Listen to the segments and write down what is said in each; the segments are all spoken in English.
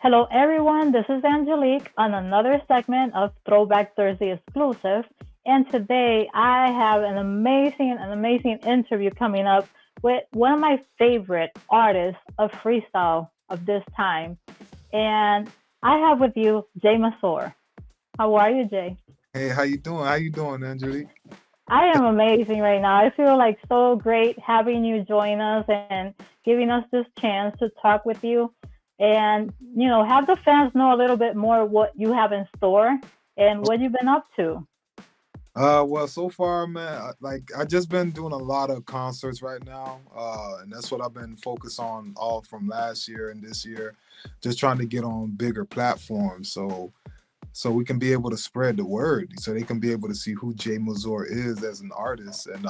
Hello, everyone. This is Angelik on another segment of Throwback Thursday exclusive. And today I have an amazing interview coming up with one of my favorite artists of freestyle of this time. And I have with you Jae Mazor. How are you, Jay? Hey, how you doing? How you doing, Angelik? I am amazing right now. I feel like so great having you join us and giving us this chance to talk with you and, have the fans know a little bit more what you have in store and what you've been up to. Well, so far, man, I just been doing a lot of concerts right now, and that's what I've been focused on all from last year and this year, just trying to get on bigger platforms, so we can be able to spread the word, so they can be able to see who Jae Mazor is as an artist and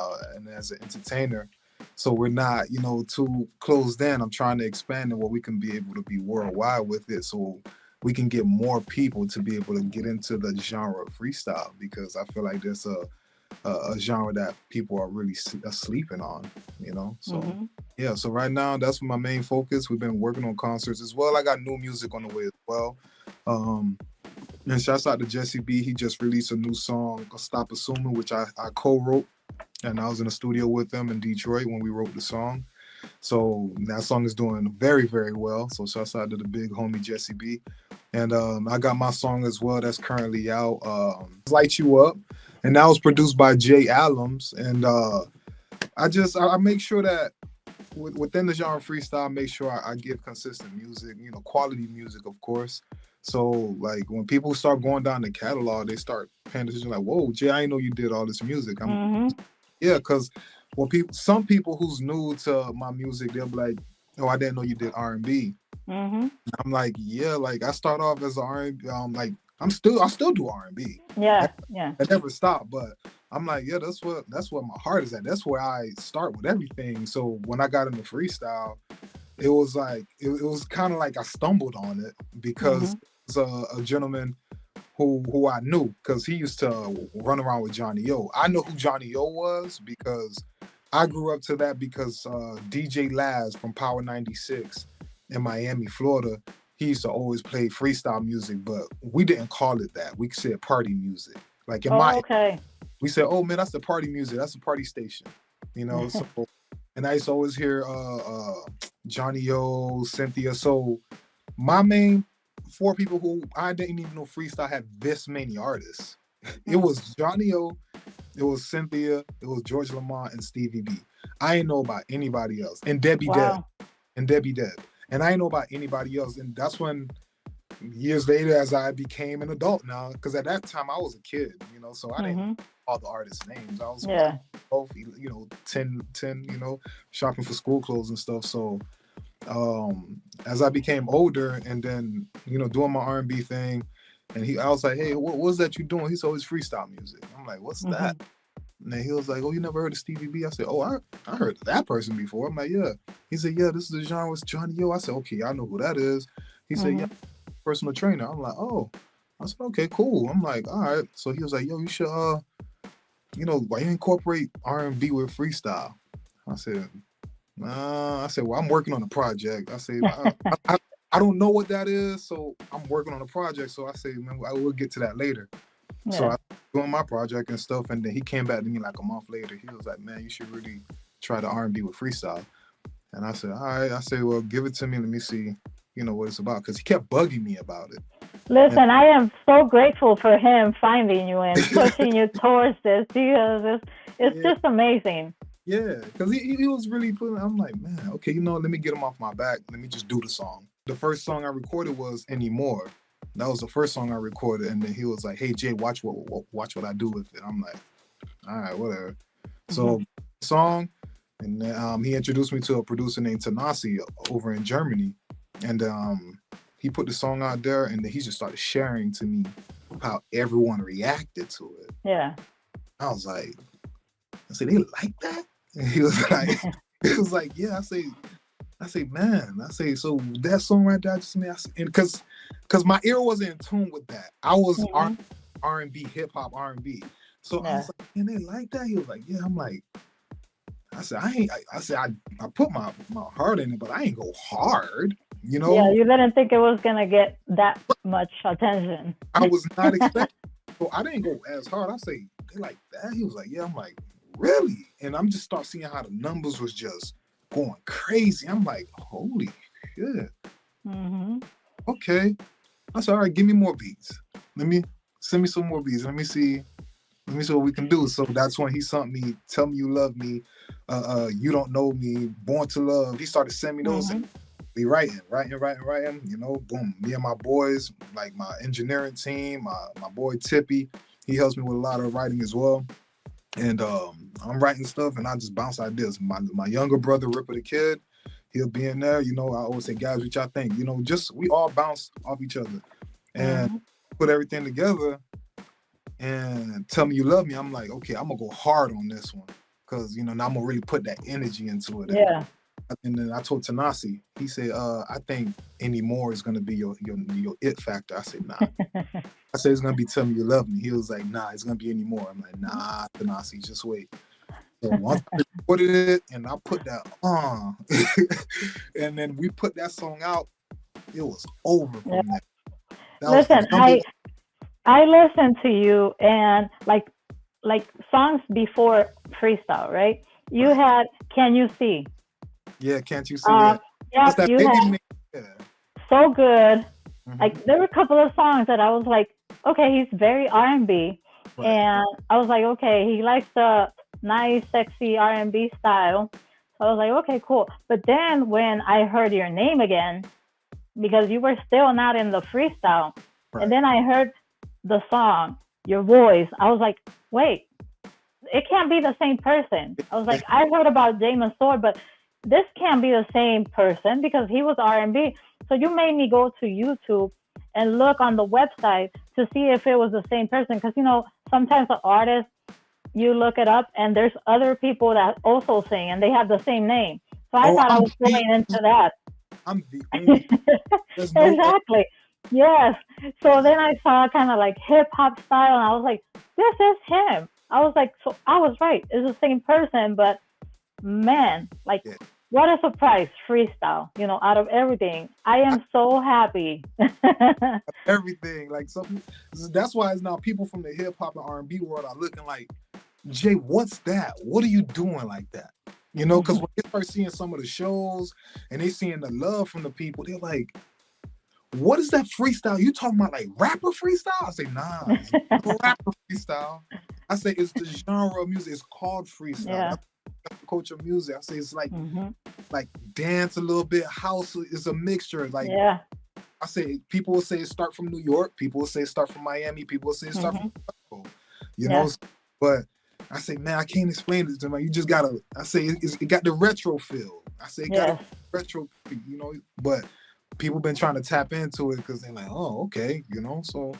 as an entertainer. So we're not, too closed in. I'm trying to expand it where we can be able to be worldwide with it, so we can get more people to be able to get into the genre of freestyle because I feel like there's a genre that people are really sleeping on, So Hmm. yeah, so right now that's my main focus. We've been working on concerts as well. I got new music on the way as well. Um, and shouts out to Jesse B. He just released a new song, Stop Assuming, which I co-wrote. And I was in the studio with them in Detroit when we wrote the song. So that song is doing very, very well. So shouts out to the big homie Jesse B. And I got my song as well that's currently out, Light You Up. And that was produced by Jay Allums. And I make sure that within the genre freestyle, I make sure I give consistent music, quality music, of course. So like when people start going down the catalog, they start paying attention like, whoa, Jay, I didn't know you did all this music. Hmm. Yeah, because some people who's new to my music, they'll be like, "Oh, I didn't know you did R&B." Hmm. I'm like, "Yeah, like I start off as a R&B, like I still do R&B. I, Yeah, yeah. I never stop, but I'm like, yeah, that's what my heart is at. That's where I start with everything. So when I got into freestyle, it was like it was kind of like I stumbled on it because Hmm. it's a gentleman who I knew because he used to run around with Johnny O. I know who Johnny O was because I grew up to that because DJ Laz from Power 96 in Miami, Florida, he used to always play freestyle music, but we didn't call it that. We said party music. Like in Oh, my, okay. we said, oh man, that's the party music. That's the party station. So and I used to always hear Johnny O, Cynthia. So my main four people who I didn't even know freestyle had this many artists. It Mm. was Johnny O, it was Cynthia, it was George Lamont and Stevie B. I ain't know about anybody else. Wow. And Debbie Deb. And I ain't know about anybody else. And that's when years later as I became an adult now, because at that time I was a kid, so I didn't know Hmm. all the artists' names. I was about Yeah. 12, 10, shopping for school clothes and stuff. So as I became older and then doing my R&B thing, and I was like, hey, what's that you doing? He said, oh, it's freestyle music. I'm like, what's that? Hmm. And then he was like, oh, you never heard of Stevie B? I said, oh, I heard of that person before. I'm like, yeah. He said, yeah, this is the genre with Johnny O. I said, okay, I know who that is. He said, yeah, Hmm. personal trainer. I'm like, oh. I said, okay, cool. I'm like, all right. So he was like, yo, you should why you incorporate R&B with freestyle? I said, nah. I said, well, I'm working on a project. I said, I don't know what that is, so I'm working on a project. So I said, man, I will get to that later. So Yeah. I doing my project and stuff, and then he came back to me like a month later. He was like, man, you should really try the R&B with freestyle. And I said, all right. I said, well, give it to me. Let me see, what it's about, because he kept bugging me about it. And Listen, I am so grateful for him finding you and pushing you towards this because it's yeah, just amazing. yeah, because he was really putting. I'm like, man, okay, let me get him off my back. Let me just do the song. The first song I recorded was Anymore. That was the first song I recorded, and then he was like, "Hey Jay, watch what I do with it." I'm like, "All right, whatever." Hmm. So song, and then, he introduced me to a producer named Tanasi over in Germany, and he put the song out there, and then he just started sharing to me how everyone reacted to it. Yeah. I was like, I said, "They like that?" And he was like, "He was like, yeah." I say, man, I say, so that song right there just me, and because my ear wasn't in tune with that. I was Hmm. R&B, hip hop R&B. So I was Yeah. like, and they like that. He was like, yeah. I'm like, I said, I ain't. I said, I put my heart in it, but I ain't go hard. you Yeah, know. you didn't think it was gonna get that much attention. I was not expecting. So I didn't go as hard. I say, they like that? He was like, yeah. I'm like, really? And I'm just start seeing how the numbers was just going crazy. I'm like, holy shit. Mm-hmm. Okay. I said, all right, give me more beats. Let me send me some more beats. Let me see what we can do. So that's when he sent me Tell Me You Love Me, You Don't Know Me, Born to Love. He started sending me those. Mm-hmm. Be writing. You know, boom. Me and my boys, like my engineering team, my boy Tippy, he helps me with a lot of writing as well. And I'm writing stuff, and I just bounce ideas. My younger brother, Ripper the Kid, he'll be in there. You know, I always say, guys, what y'all think? You know, just we all bounce off each other and put everything together. And Tell Me You Love Me, I'm like, okay, I'm gonna go hard on this one because you know now I'm gonna really put that energy into it. Yeah. And then I told Tanasi, he said, I think Anymore is gonna be your it factor. I said, nah. I said it's gonna be Tell Me You Love Me. He was like, nah, it's gonna be Anymore. I'm like, nah, Tanasi, just wait. So once I recorded it and I put that on, and then we put that song out, it was over from that. Listen, I listened to you and like songs before freestyle, right? You had Can You See? Yeah, Can't You See It? Yeah, that you baby had So Good. Like there were a couple of songs that I was like, okay, he's very R&B, and I was like, okay, he likes the nice, sexy R&B style. So I was like, okay, cool. But then when I heard your name again, because you were still not in the freestyle, and then I heard the song, your voice, I was like, wait, it can't be the same person. I was like, I heard about Jae Mazor, but this can't be the same person because he was R&B. So you made me go to YouTube and look on the website to see if it was the same person. Because, you know, sometimes the artist, you look it up and there's other people that also sing and they have the same name. So I thought I was going into that. I'm the only. Exactly. Yes. So then I saw kind of like hip hop style and I was like, this is him. I was like, so I was right. It's the same person, but man, like, what a surprise, freestyle, you know, out of everything. I am so happy. Everything. Like, something. That's why it's now people from the hip hop and R&B world are looking like, Jay, what's that? What are you doing like that? You know, because when they start seeing some of the shows and they seeing the love from the people, they're like, what is that freestyle? You talking about like rapper freestyle? I say, nah, it's not rapper freestyle. I say, it's the genre of music. It's called freestyle. Yeah. That's the culture of music. I say, it's like, like dance a little bit. House is a mixture. Like, I say, people will say it start from New York. People will say it start from Miami. People will say it start from Chicago. You know, but I say, man, I can't explain it to them. You just gotta. I say it got the retro feel. I say it got a retro, you know. But people been trying to tap into it because they're like, oh, okay, you know. So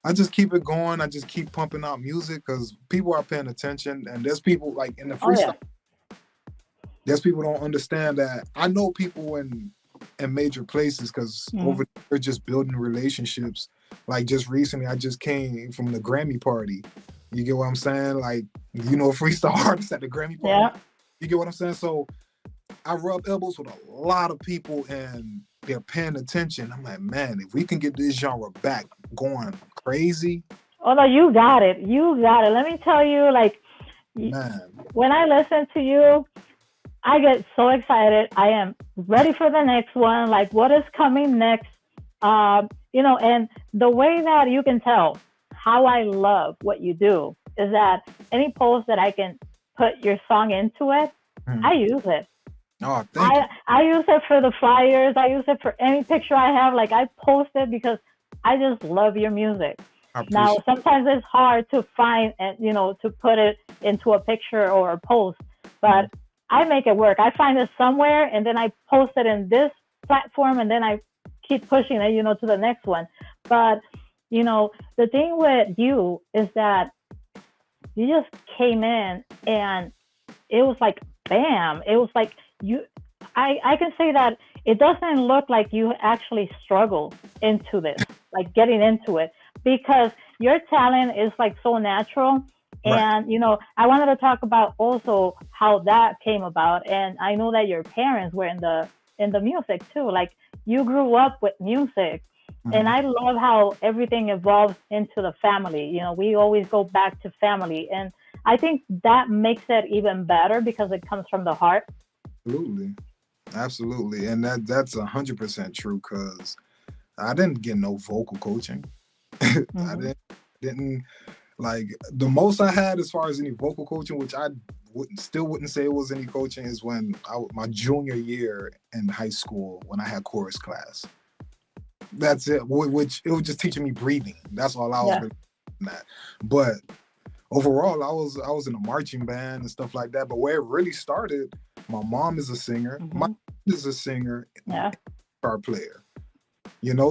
I just keep it going. I just keep pumping out music because people are paying attention, and there's people like in the freestyle. There's people don't understand that. I know people in major places because over there they're just building relationships. Like just recently, I just came from the Grammy party. You get what I'm saying? Like, you know, freestyle artists at the Grammy party. Yeah. You get what I'm saying? So I rub elbows with a lot of people and they're paying attention. I'm like, man, if we can get this genre back going crazy. Oh, no, you got it. You got it. Let me tell you, like, man, when I listen to you, I get so excited. I am ready for the next one. Like, what is coming next? You know, and the way that you can tell how I love what you do is that any post that I can put your song into it, I use it. Oh, thank you. I use it for the flyers. I use it for any picture I have. Like, I post it because I just love your music. Now, sometimes it's hard to find and, you know, to put it into a picture or a post, but I make it work. I find it somewhere and then I post it in this platform and then I keep pushing it, you know, to the next one. But, you know, the thing with you is that you just came in and it was like, bam. It was like I can say that it doesn't look like you actually struggled into this, like getting into it, because your talent is like so natural. And, you know, I wanted to talk about also how that came about. And I know that your parents were in the in the music too. Like you grew up with music, and Mhm. I love how everything evolves into the family. You know, we always go back to family, and I think that makes it even better because it comes from the heart. Absolutely. Absolutely. And that's 100% true because I didn't get no vocal coaching. I Hmm. didn't like the most I had as far as any vocal coaching, which I wouldn't say it was any coaching, is when my junior year in high school when I had chorus class. That's it. Which it was just teaching me breathing. That's all I was Yeah. really doing that. But overall, I was in a marching band and stuff like that. But where it really started, my mom is a singer. My Hmm. dad is a singer, Yeah. guitar player.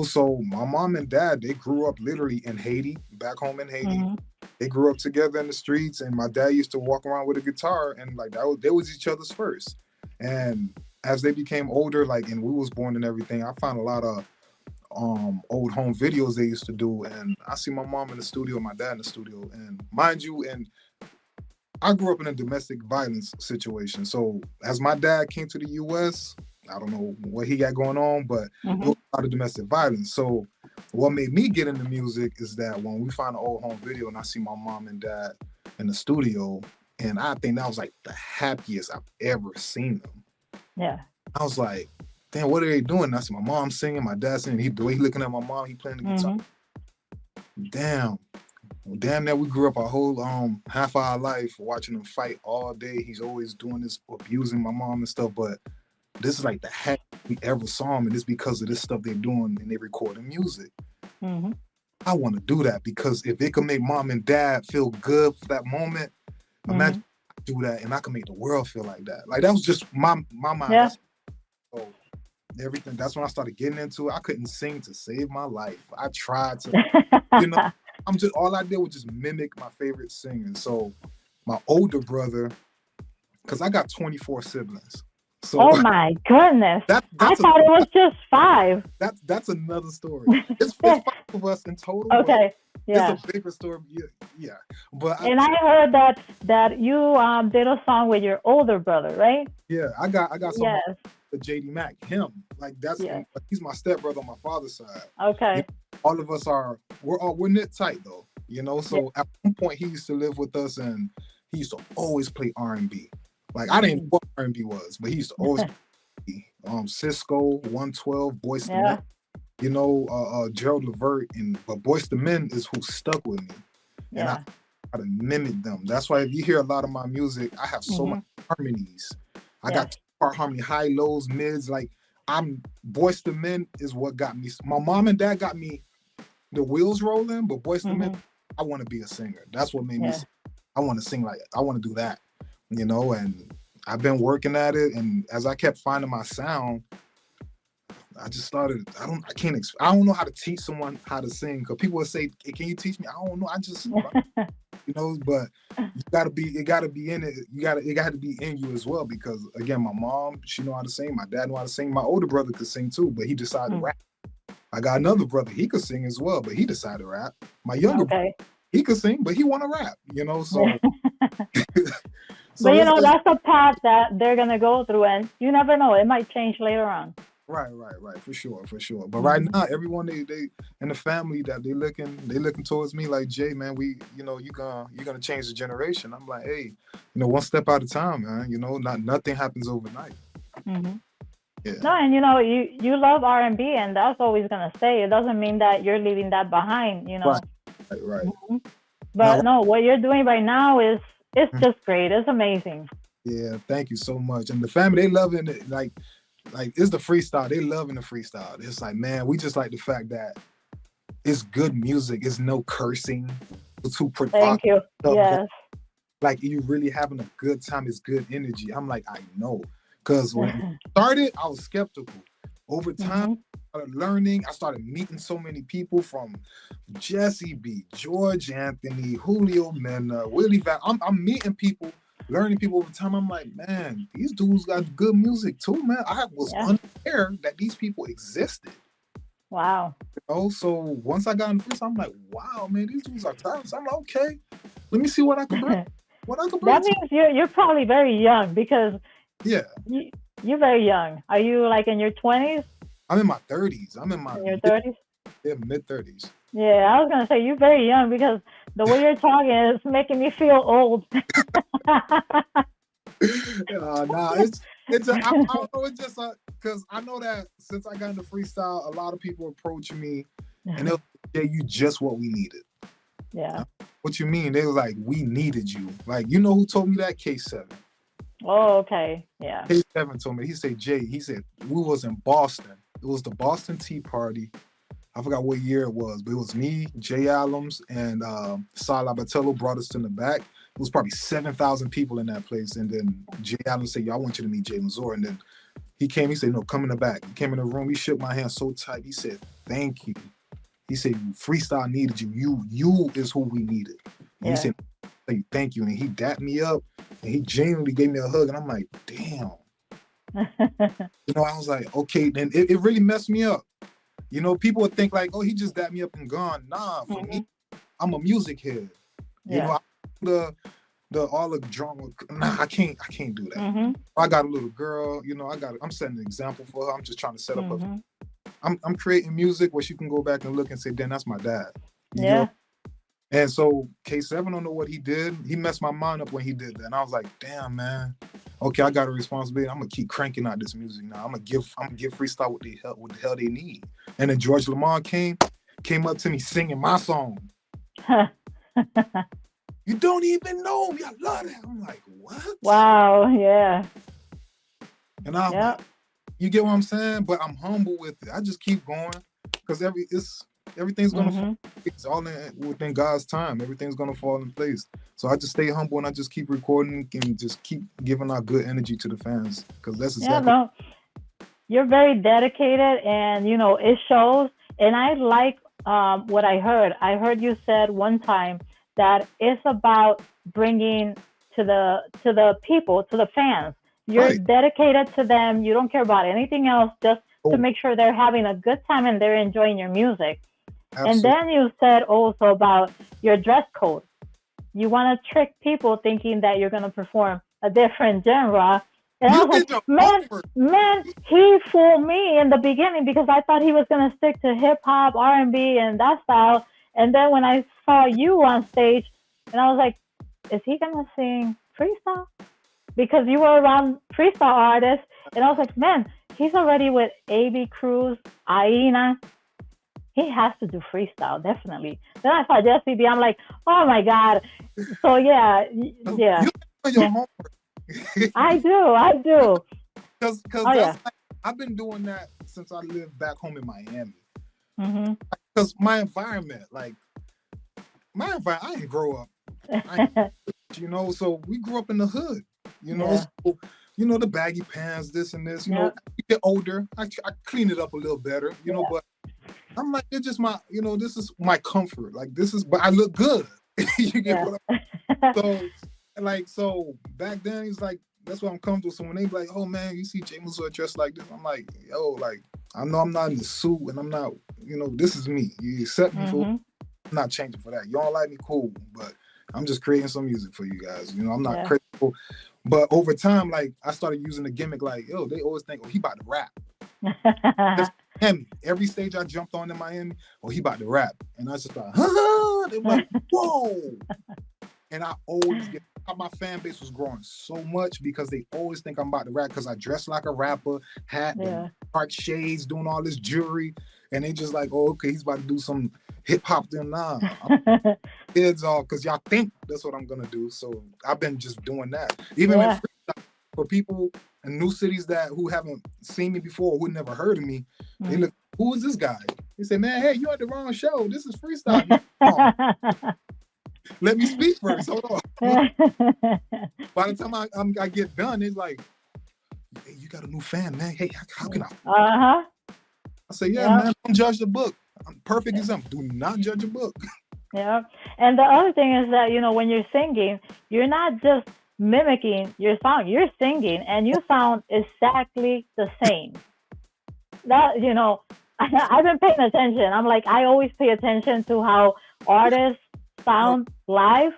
So my mom and dad, they grew up literally in Haiti, back home in Haiti. Hmm. They grew up together in the streets, and my dad used to walk around with a guitar, and like they was each other's first. And as they became older, like, and we was born and everything, I found a lot of old home videos they used to do, and I see my mom in the studio, my dad in the studio, and mind you, and I grew up in a domestic violence situation. So as my dad came to the U.S., I don't know what he got going on, but it Hmm. was a lot of domestic violence. So what made me get into music is that when we find an old home video and I see my mom and dad in the studio, and I think that was like the happiest I've ever seen them. Yeah. I was like, damn, what are they doing? And I see my mom singing, my dad singing. The way he looking at my mom, he playing the guitar. Hmm. Damn, damn that we grew up our whole half our life watching him fight all day. He's always doing this, abusing my mom and stuff. But this is like the happiest we ever saw him, and it's because of this stuff they're doing and they recording music. Hmm. I want to do that because if it could make mom and dad feel good for that moment, Hmm. imagine I do that and I can make the world feel like that. Like that was just my mind. Yeah. That's so everything. That's when I started getting into it. I couldn't sing to save my life. I tried to, you know, I'm just all I did was just mimic my favorite singers. So my older brother, because I got 24 siblings. So Oh my goodness. that I that's a thought it was just five. that's another story. It's five of us in total, but Okay. it's a Yeah. bigger story. Yeah, yeah. But And I heard that you did a song with your older brother, right? yeah, I got some Yes. with JD Mack. Him like that's Yes. he's my stepbrother on my father's side. You Okay. know, all of us we're knit tight though. Yeah. So at one point he used to live with us and he used to always play R&B. Like I didn't know Mm. what R&B was, but he used to always play Cisco, 112, Boyz II Men. Yeah. Gerald Levert, but Boyz II Men is who stuck with me, and I Yeah. try to mimic them. That's why if you hear a lot of my music, I have so Hmm. much harmonies. I Yeah. got part harmony, high lows, mids. Like I'm Boyz II Men is what got me. My mom and dad got me the wheels rolling, but Boyz II Men, Hmm. I want to be a singer. That's what made me. Yeah. I want to sing like I want to do that, and I've been working at it. And as I kept finding my sound, I just started. I don't know how to teach someone how to sing because people would say, hey, "Can you teach me?" I don't know. I just, but you gotta be. It gotta be in it. It gotta be in you as well because again, my mom, she know how to sing. My dad know how to sing. My older brother could sing too, but he decided to Mm. rap. I got another brother. He could sing as well, but he decided to rap. My younger brother, Okay. he could sing, but he want to rap. So But so it's that's a path that they're gonna go through, and you never know, it might change later on. right, for sure, for sure. But right Hmm. now, everyone they in the family that they looking towards me like Jay, man. We you're gonna change the generation. I'm like, hey, one step at a time, man. Nothing happens overnight. Hmm. Yeah, No, and you love R&B, and that's always gonna stay. It doesn't mean that you're leaving that behind. right, right. Mhm. Now, But no, what you're doing right now is it's just great. It's amazing. yeah, thank you so much. And the family they loving it like it's the freestyle. They loving the freestyle. It's like, man, we just like the fact that it's good music. It's no cursing. It's too Thank provocative you. stuff going. Yes. Like you really having a good time. It's good energy. I'm like, I know. Because when it started, I was skeptical. Over time, Hmm. I started learning. I started meeting so many people from Jesse B, George Anthony, Julio Mena, Willie Van. I'm meeting people, learning people over time. I'm like, man, these dudes got good music too, man. I was Yeah. unaware that these people existed. Wow. So once I got in the freestyle, I'm like, wow, man, these dudes are talented. I'm like, okay, let me see what I can bring. That What I can bring to means you're probably very young because yeah. you You're very young. Are you like in your 20s? I'm in my 30s. I'm in my In your 30s? mid 30s. Yeah, I was gonna say you're very young because the way you're talking is making me feel old. Nah, it's I don't know. It's just because I know that since I got into freestyle, a lot of people approach me and they'll say, "You just what we needed." Yeah. What you mean? They were like, "We needed you." Like, you know who told me that? K7. Oh, okay. Yeah. K7 told me. He said, "Jay." He said we was in Boston. It was the Boston Tea Party. I forgot what year it was, but it was me, Jay Allums, and Salah Batello brought us in the back. It was probably 7,000 people in that place. And then Jay Allums said, "Yo, I want you to meet Jae Mazor." And then he came, he said, "No, come in the back." He came in the room, he shook my hand so tight. He said, "Thank you." He said, "Freestyle needed you. You is who we needed." And he said, "Hey, thank you." And he dapped me up and he genuinely gave me a hug. And I'm like, damn. You know, I was like, okay, then it really messed me up. You know, people would think like, oh, he just dapped me up and gone. Nah, for me, I'm a music head. You know, the all the drama. Nah, I can't do that. I got a little girl, you know, I'm setting an example for her. I'm just trying to set up I'm creating music where she can go back and look and say, "Damn, that's my dad." You know? And so K7 don't know what he did. He messed my mind up when he did that. And I was like, damn, man. Okay, I got a responsibility. I'm gonna keep cranking out this music now. I'm gonna give freestyle what the hell they need. And then George Lamont came up to me singing my song. "You don't even know me. I love that." I'm like, what? Wow, yeah. And I'm like, you get what I'm saying? But I'm humble with it. I just keep going because everything's gonna fall. It's all within God's time. Everything's gonna fall in place. So I just stay humble and I just keep recording and just keep giving out good energy to the fans because that's exactly. You're very dedicated, and you know it shows. And I like what I heard. I heard you said one time that it's about bringing to the people, to the fans. You're dedicated to them. You don't care about anything else, just to make sure they're having a good time and they're enjoying your music. Absolutely. And then you said also about your dress code. You want to trick people thinking that you're going to perform a different genre. And I was like, man, he fooled me in the beginning because I thought he was going to stick to hip hop, R&B, and that style. And then when I saw you on stage, and I was like, is he going to sing freestyle? Because you were around freestyle artists. And I was like, man, he's already with A.B. Cruz, Aina. He has to do freestyle, definitely. Then I saw Jesse B. I'm like, oh my God. So yeah. You do your homework. I do. Because I've been doing that since I lived back home in Miami. Because my environment, I didn't grow up. You know, so we grew up in the hood. You know, so, you know, the baggy pants, this and this. You know, you get older, I clean it up a little better. You know, but I'm like, it's just my, you know, this is my comfort. Like but I look good. You get what I'm saying? So back then he's like, that's what I'm comfortable. So when they be like, oh man, you see Jae Mazor dressed like this, I'm like, yo, I know I'm not in the suit and I'm not, you know, this is me. You accept me for, I'm not changing for that. You don't like me, cool, but I'm just creating some music for you guys. You know, I'm not critical. But over time, I started using the gimmick yo, they always think, oh, he about to rap. Miami. Every stage I jumped on in Miami, oh, he about to rap. And I just thought, they were like, whoa. And I always my fan base was growing so much because they always think I'm about to rap because I dress like a rapper, hat, dark shades, doing all this jewelry. And they just like, oh, okay, he's about to do some hip hop. Then nah, kids all because y'all think that's what I'm gonna do. So I've been just doing that. Even for people in new cities who haven't seen me before, who never heard of me, they look, who is this guy? They say, man, hey, you at the wrong show. This is freestyle. Let me speak first. Hold on. By the time I get done, it's like, hey, you got a new fan, man. Hey, how can I? I say, man, don't judge the book. I'm perfect example. Do not judge a book. Yeah. And the other thing is that, you know, when you're singing, you're not just mimicking your song, you're singing and you sound exactly the same. That, you know, I've been paying attention. I'm like, I always pay attention to how artists sound live.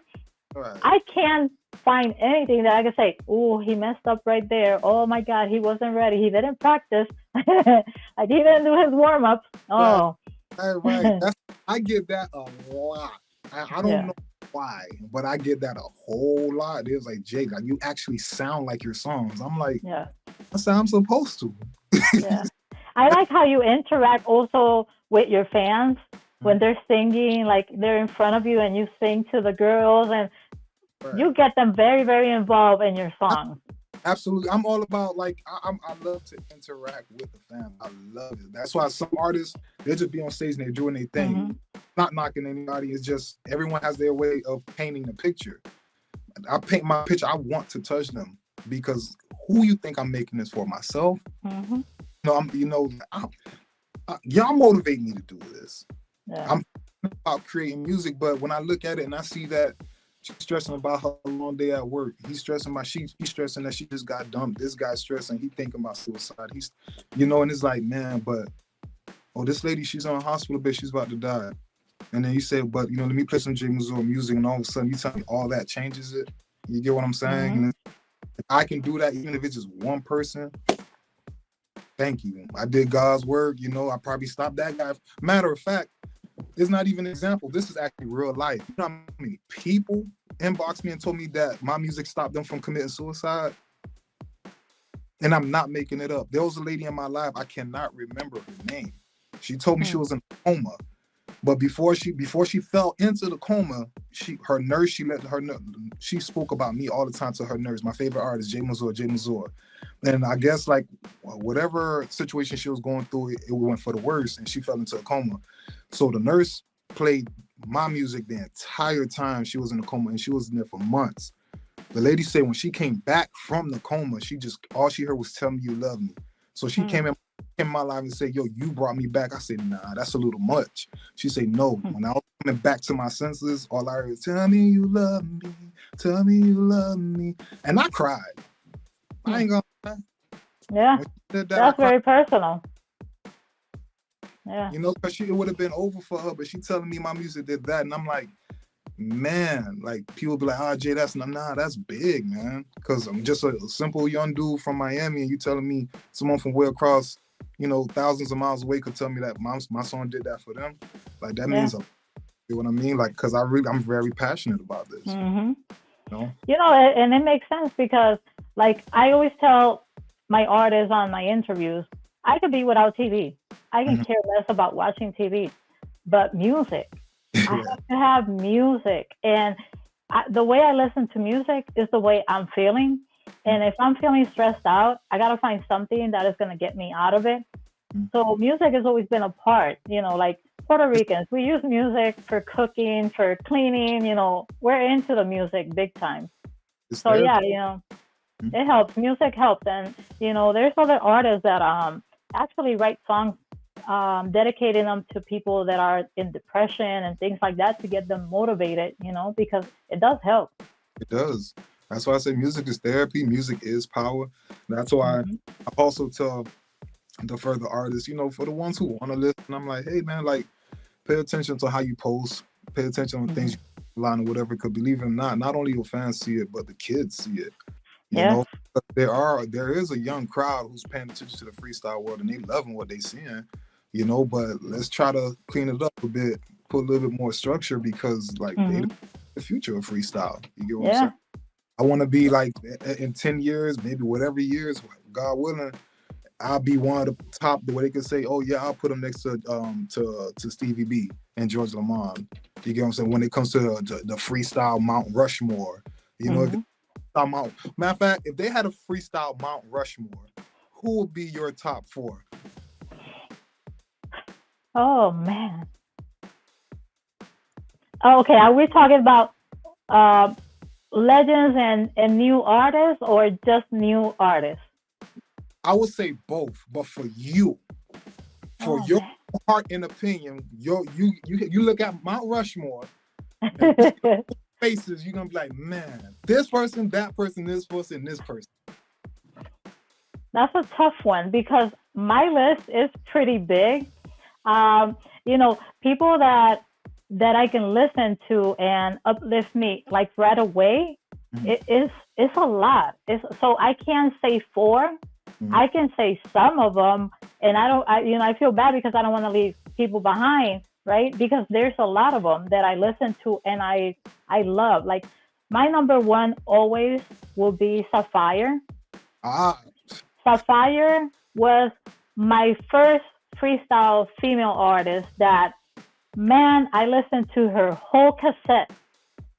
Right. I can't find anything that I could say, oh, he messed up right there. Oh my God, he wasn't ready. He didn't practice. Like he didn't do his warm ups. Right, Oh, right. I get that a lot. I don't yeah, know why, but I get that a whole lot. It's like, Jake, like you actually sound like your songs. I'm like, yeah, I said I'm supposed to. yeah. I like how you interact also with your fans when they're singing, like they're in front of you and you sing to the girls and Right. you get them very, very involved in your songs. Absolutely. I'm all about like I love to interact with the fam. I love it. That's why some artists they just be on stage and they're doing their thing. Mm-hmm. Not knocking anybody. It's just everyone has their way of painting the picture. I paint my picture. I want to touch them because who you think I'm making this for? Myself? Mm-hmm. No, y'all motivate me to do this. Yeah. I'm about creating music, but when I look at it and I see that she's stressing about her long day at work, he's stressing he's stressing that she just got dumped. This guy's stressing, he thinking about suicide. He's, and it's like, man, but this lady, she's on a hospital bed, she's about to die. And then you say, but let me play some Jae Mazor music, and all of a sudden you tell me all that changes it. You get what I'm saying? Mm-hmm. And if I can do that, even if it's just one person. Thank you. I did God's work. I probably stopped that guy. Matter of fact, it's not even an example. This is actually real life. You know how many people inboxed me and told me that my music stopped them from committing suicide? And I'm not making it up. There was a lady in my life, I cannot remember her name. She told me she was in a coma. But before she fell into the coma, she spoke about me all the time to her nurse. My favorite artist, Jae Mazor. And I guess like whatever situation she was going through, it went for the worst, and she fell into a coma. So the nurse played my music the entire time she was in the coma, and she was in there for months. The lady said when she came back from the coma, all she heard was "Tell me you love me." So she came in my life and said, "Yo, you brought me back." I said, "Nah, that's a little much." She said, "No." When I was coming back to my senses, all I heard was, "Tell me you love me, tell me you love me," and I cried. I ain't gonna lie. Yeah, that's very personal. Yeah. Because it would have been over for her, but she telling me my music did that, and I'm like, man, like people be like, Jay, that's big, man. Because I'm just a simple young dude from Miami, and you telling me someone from way across, thousands of miles away could tell me that my song did that for them. Like that means, you know what I mean? Like, because I'm very passionate about this. Mm-hmm. And it makes sense because, like, I always tell my artists on my interviews, I could be without TV. I can care less about watching TV, but music. I have to have music, and the way I listen to music is the way I'm feeling. And if I'm feeling stressed out, I gotta find something that is gonna get me out of it. So music has always been a part. Like Puerto Ricans, we use music for cooking, for cleaning. We're into the music big time. So yeah, it helps. Music helps, and there's other artists that actually write songs. Dedicating them to people that are in depression and things like that to get them motivated, because it does help. It does. That's why I say music is therapy. Music is power. That's why I also tell the further artists, for the ones who want to listen, I'm like, hey man, like pay attention to how you post, pay attention to things you line or whatever, because believe it or not only your fans see it, but the kids see it. You know, there is a young crowd who's paying attention to the freestyle world and they loving what they seeing. But let's try to clean it up a bit, put a little bit more structure because, like, they the future of freestyle. You get what I'm saying? I want to be like in 10 years, maybe whatever years, God willing, I'll be one of the top. The way they can say, "Oh yeah, I'll put them next to Stevie B and George Lamond." You get what I'm saying? When it comes to the freestyle Mount Rushmore, matter of fact, if they had a freestyle Mount Rushmore, who would be your top 4? Oh man. Oh, okay, are we talking about legends and new artists or just new artists? I would say both, but for you, for your heart and opinion, you look at Mount Rushmore and faces, you're gonna be like, man, this person, that person, this person, this person. That's a tough one because my list is pretty big. People that I can listen to and uplift me like right away It's a lot. So I can't say four. I can say some of them, and I feel bad because I don't want to leave people behind, right? Because there's a lot of them that I listen to and I love. Like my number one always will be Sapphire. Ah, Sapphire was my first freestyle female artist that, man, I listened to her whole cassette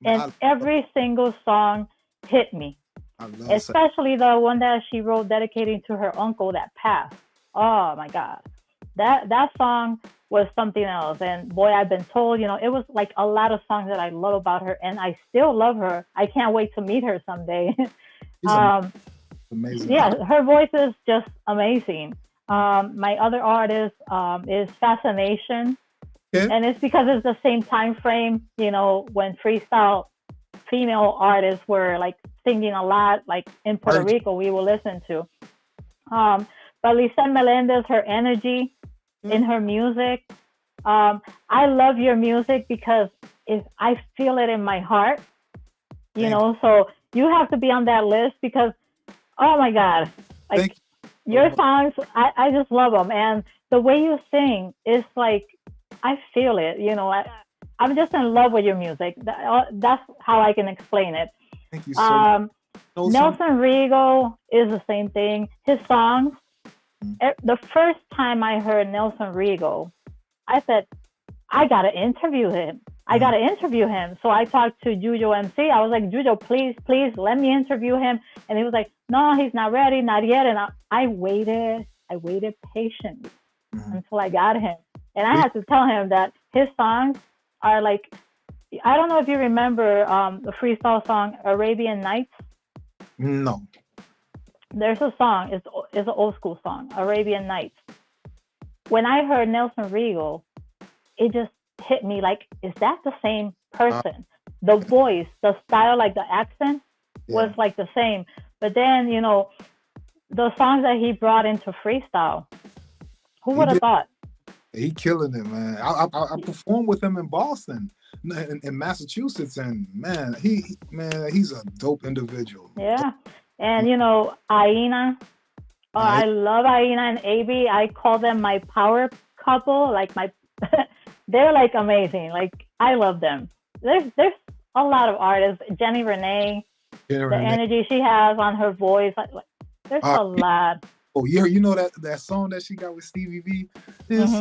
and I, every single song hit me, I love especially the one that she wrote dedicating to her uncle that passed. Oh my God. That song was something else. And boy, I've been told, it was like a lot of songs that I love about her and I still love her. I can't wait to meet her someday. He's um, amazing. yeah, her voice is just amazing. My other artist is Fascination, Yeah. and it's because it's the same time frame, when freestyle female artists were like singing a lot, like in Puerto Rico, we will listen to. But Lisette Melendez, her energy in her music, I love your music because I feel it in my heart, so you have to be on that list because, oh my God, like your songs, I just love them. And the way you sing is like, I feel it, I'm just in love with your music. That's how I can explain it. Thank you so much. Nelson Rigo is the same thing. His songs, the first time I heard Nelson Rigo, I said, I got to interview him. So I talked to Jujo MC. I was like, Jujo, please let me interview him. And he was like, no, he's not ready, not yet. And I waited patiently until I got him. And I had to tell him that his songs are like, I don't know if you remember the freestyle song Arabian Nights. No. There's a song, it's an old school song, Arabian Nights. When I heard Nelson Rigo, it just hit me like, is that the same person? The voice, the style, like the accent was like the same. But then, the songs that he brought into freestyle, who would have thought? He killing it, man. I performed with him in Boston, in Massachusetts, and man, he's a dope individual. Yeah, and Aina. Oh, I love Aina and AB. I call them my power couple. Like they're like amazing. Like I love them. There's a lot of artists. Jenny Renee, energy she has on her voice. Like there's a lot. Oh yeah, you know that song that she got with Stevie V. It's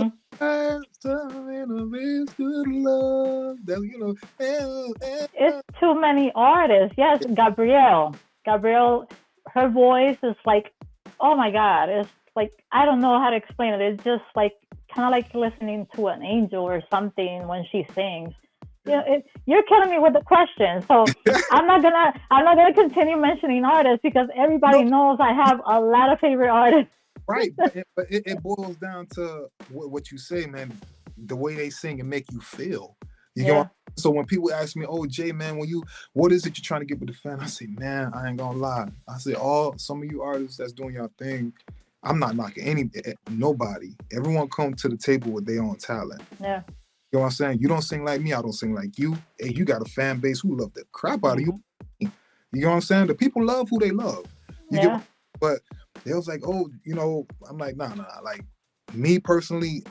too many artists. Yes, Gabrielle, her voice is like, oh my God, it's like, I don't know how to explain it. It's just like kind of like listening to an angel or something when she sings. You're killing me with the question, so I'm not gonna continue mentioning artists because everybody knows I have a lot of favorite artists. Right, but it boils down to what you say, man. The way they sing and make you feel. You know. So when people ask me, "Oh, Jay, man, what is it you're trying to get with the fan?" I say, "Man, I ain't gonna lie. I say, some of you artists that's doing your thing, I'm not knocking nobody. Everyone come to the table with their own talent. Yeah. You know what I'm saying? You don't sing like me, I don't sing like you. Hey, you got a fan base who love the crap out of you. You know what I'm saying? The people love who they love. But they was like, I'm like, nah. Like me personally,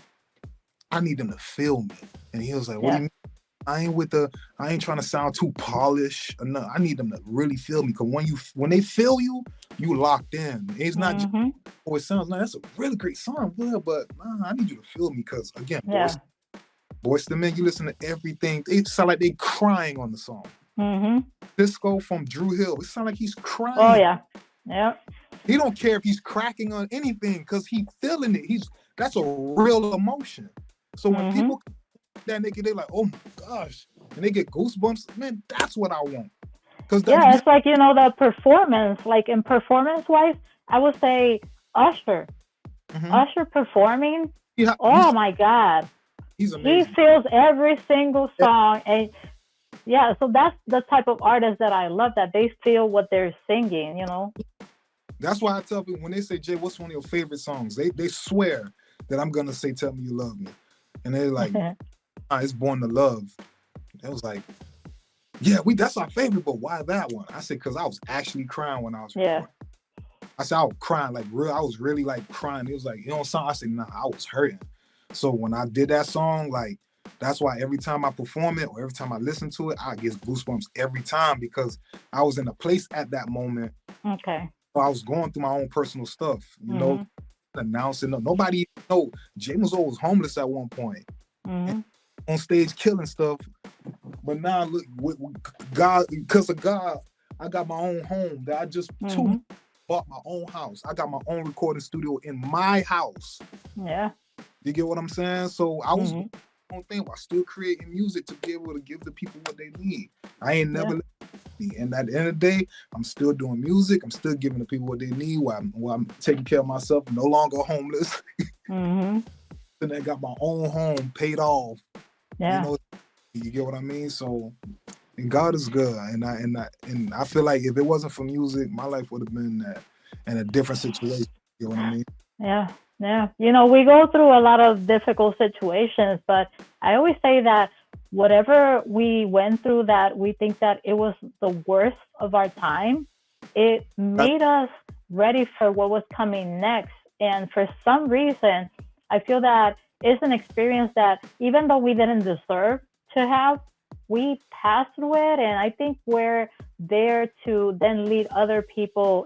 I need them to feel me. And he was like, what do you mean? I ain't trying to sound too polished. No, I need them to really feel me. Cause when they feel you, you locked in. It's not just, it sounds like that's a really great song, but I need you to feel me. Cause again, Boyz II Men, you listen to everything. It sound like they crying on the song. Disco from Drew Hill, it sound like he's crying. Oh yeah. He don't care if he's cracking on anything because he's feeling it. That's a real emotion. So when people that nigga, they like, oh my gosh, and they get goosebumps. Man, that's what I want. It's like the performance. Like in performance wise, I would say Usher. Usher performing. Oh my God. He's amazing. He feels every single song, and so that's the type of artist that I love. That they feel what they're singing. That's why I tell people when they say, Jay, what's one of your favorite songs? They swear that I'm gonna say, "Tell Me You Love Me," and they're like, it's Born to Love. It was like, yeah, that's our favorite, but why that one? I said, because I was actually crying when I was Yeah. recording. I said, I was crying, like real. I was really like crying. It was like, song. I said, nah, I was hurting. So when I did that song, like, that's why every time I perform it or every time I listen to it, I get goosebumps every time, because I was in a place at that moment. Okay. I was going through my own personal stuff, Mm-hmm. announcing. Nobody know Jae Mazor was homeless at one point, Mm-hmm. on stage killing stuff. But now look, with God, because of God, I got my own home that I just bought my own house. I got my own recording studio in my house. Yeah. You get what I'm saying? So I was Mm-hmm. thing while still creating music to be able to give the people what they need. I ain't never and at the end of the day, I'm still doing music. I'm still giving the people what they need while I'm taking care of myself, no longer homeless. Mm-hmm. And I got my own home paid off. Yeah. You get what I mean? So, and God is good. And I feel like if it wasn't for music, my life would have been in a different situation. You know what I mean? Yeah. Yeah. We go through a lot of difficult situations, but I always say that whatever we went through that we think that it was the worst of our time, it made us ready for what was coming next. And for some reason, I feel that it's an experience that even though we didn't deserve to have, we passed through it. And I think we're there to then lead other people,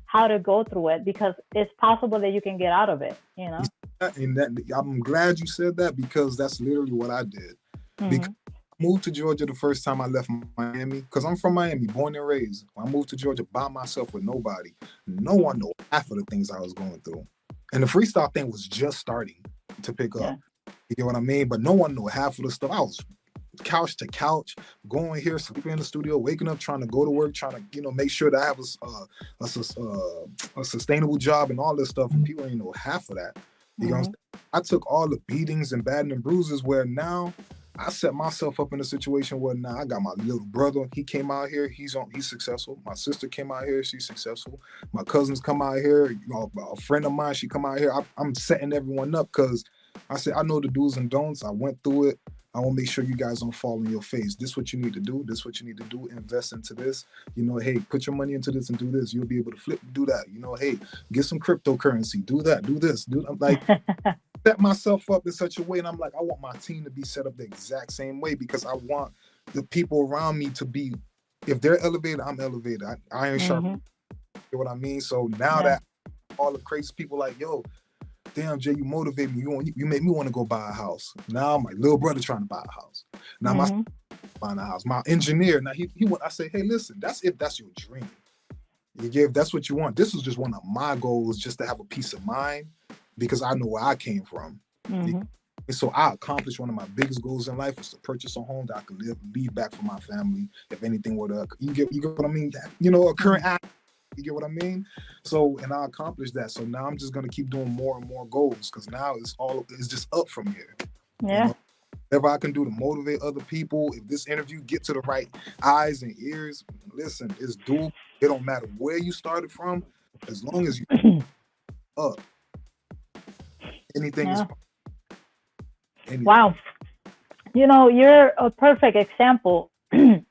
how to go through it, because it's possible that you can get out of it, And I'm glad you said that, because that's literally what I did. Because I moved to Georgia the first time I left Miami, because I'm from Miami, born and raised. I moved to Georgia by myself with nobody. No one knew half of the things I was going through. And the freestyle thing was just starting to pick up. You get what I mean? But no one knew half of the stuff. I was couch to couch, going here, sleeping in the studio, waking up, trying to go to work, trying to, make sure that I have a sustainable job and all this stuff. And people ain't know half of that. You know what I'm saying? I took all the beatings and batting and bruises, where now I set myself up in a situation where now I got my little brother. He came out here. He's successful. My sister came out here. She's successful. My cousins come out here. A friend of mine, she come out here. I'm setting everyone up, because I said, I know the do's and don'ts. I went through it. I want to make sure you guys don't fall in your face. This is what you need to do. This is what you need to do. Invest into this. Hey, put your money into this and do this. You'll be able to flip, do that. Hey, get some cryptocurrency. Do that. Do this. I'm like, set myself up in such a way. And I'm like, I want my team to be set up the exact same way, because I want the people around me to be, if they're elevated, I'm elevated. Iron sharp. You know what I mean? So now that all the crazy people like, yo, damn, Jay, you motivate me. You make me want to go buy a house. Now my little brother trying to buy a house. Now my son buying a house. My engineer, now he went. I say, hey, listen, that's your dream. That's what you want. This is just one of my goals, just to have a peace of mind, because I know where I came from. And so I accomplished one of my biggest goals in life, was to purchase a home that I could leave back for my family if anything were to, you get what I mean? A current act. You get what I mean? So, and I accomplished that. So now I'm just going to keep doing more and more goals, because now it's just up from here. Yeah. Whatever I can do to motivate other people. If this interview get to the right eyes and ears, listen, it's doable. It don't matter where you started from, as long as you up. Anything is anything. Wow. You're a perfect example. And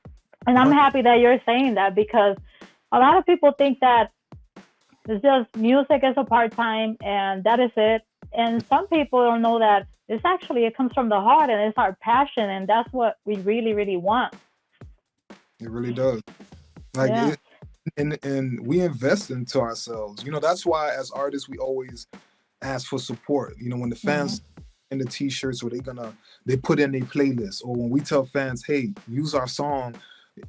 I'm happy that you're saying that, because a lot of people think that it's just music as a part-time and that is it. And some people don't know that it comes from the heart, and it's our passion, and that's what we really, really want. It really does. And we invest into ourselves. That's why as artists, we always ask for support. When the fans in the t-shirts, or they put in a playlist, or when we tell fans, hey, use our song.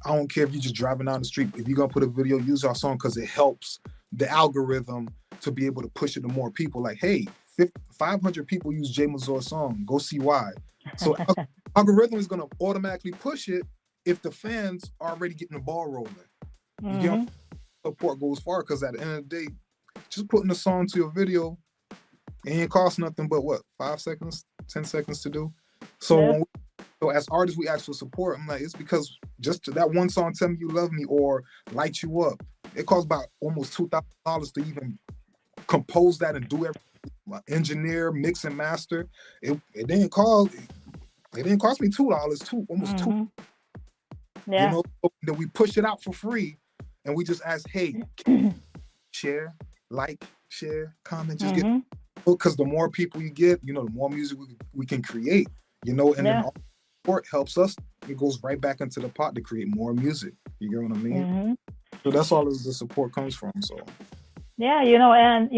I don't care if you're just driving down the street. If you're going to put a video, use our song, because it helps the algorithm to be able to push it to more people. Like, hey, 500 people use Jae Mazor's song. Go see why. So algorithm is going to automatically push it if the fans are already getting the ball rolling. Support goes far, because at the end of the day, just putting a song to your video, it ain't cost nothing but 5 seconds, 10 seconds to do. So So as artists, we ask for support. I'm like, it's because just that one song, Tell Me You Love Me or Light You Up, it costs about almost $2,000 to even compose that and do everything. Engineer, mix and master. It didn't cost me $2, almost $2. You Yeah. know, then we push it out for free, and we just ask, hey, share, like, share, comment, just get, Mm-hmm. because the more people you get, you know, the more music we can create, you know, and then Yeah. all support helps us. It goes right back into the pot to create more music. You get what I mean? Mm-hmm. So that's all the support comes from. So Yeah, and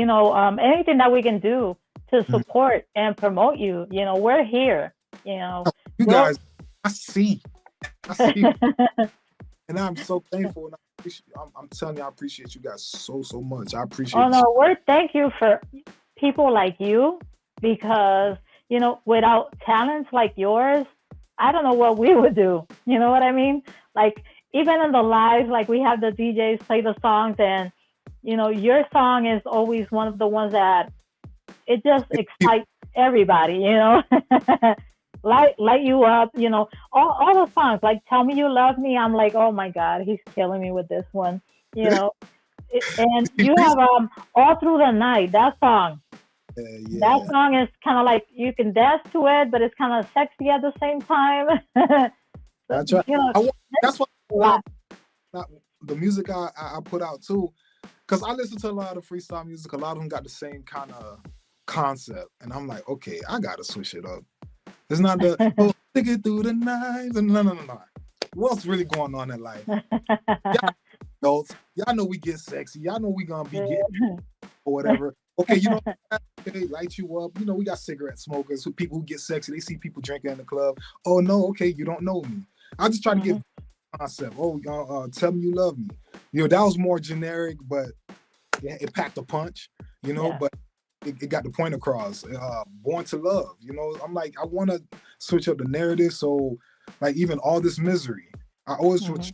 anything that we can do to Mhm. support and promote you, we're here. You know, You we'll. guys, I see, I see, and I'm so thankful. And I'm telling you, I appreciate you guys so much. I appreciate Oh this. no, we're thank you for people like you because without talents like yours, I don't know what we would do. You know what I mean? Like even in the live, like we have the DJs play the songs, and your song is always one of the ones that it just excites everybody. Light you up. All the songs like "Tell Me You Love Me." I'm like, oh my god, he's killing me with this one. You know, and you have all through the night that song. That Yeah. song is kind of like you can dance to it, but it's kind of sexy at the same time. I But, try. That's what a lot. the music I put out too, because I listen to a lot of freestyle music. A lot of them got the same kind of concept, and I'm like, okay, I gotta switch it up. It's not the stick it through the knives and no. What's really going on in life? Y'all adults, y'all know we get sexy. Y'all know we gonna be getting or whatever. Okay, okay, light you up. You know, we got cigarette smokers, people who get sexy. They see people drinking in the club. Oh no, okay, you don't know me. I just try to get concept. Oh, tell me you love me. That was more generic, but it packed a punch. Yeah. But it got the point across. Born to love. I'm like, I want to switch up the narrative. So, like, even all this misery, I always switch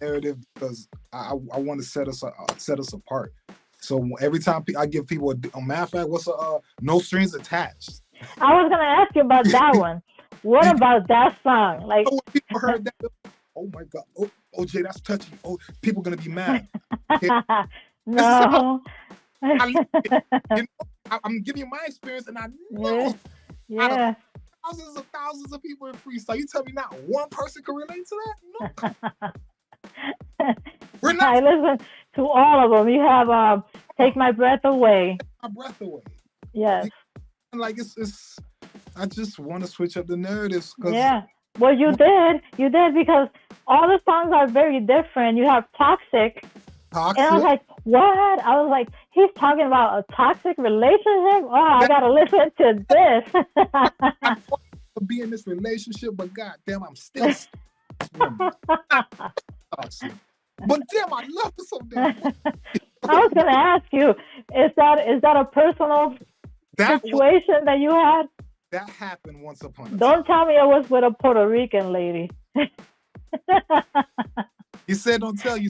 narrative because I want to set us apart. So every time I give people a matter of fact, what's no strings attached. I was gonna ask you about that one. What about that song? Like, when people heard that, oh my god, oh Jay, that's touchy. Oh, people gonna be mad. Okay? No. I'm giving you my experience, and I Yeah. out Yeah. of thousands of people in freestyle, you tell me not one person can relate to that? No. We're not. I listen to all of them. You have "Take My Breath Away." My breath away. Yes. Like it's. I just want to switch up the narratives. Yeah. Well, you did because all the songs are very different. You have "Toxic." And I was like, what? I was like, he's talking about a toxic relationship? Oh, I got to listen to this. I want to be in this relationship, but goddamn, I'm still toxic. But damn, I love her so damn much. I was going to ask you, is that a personal situation that you had? That happened once upon a time. Don't tell me it was with a Puerto Rican lady. You said don't tell you.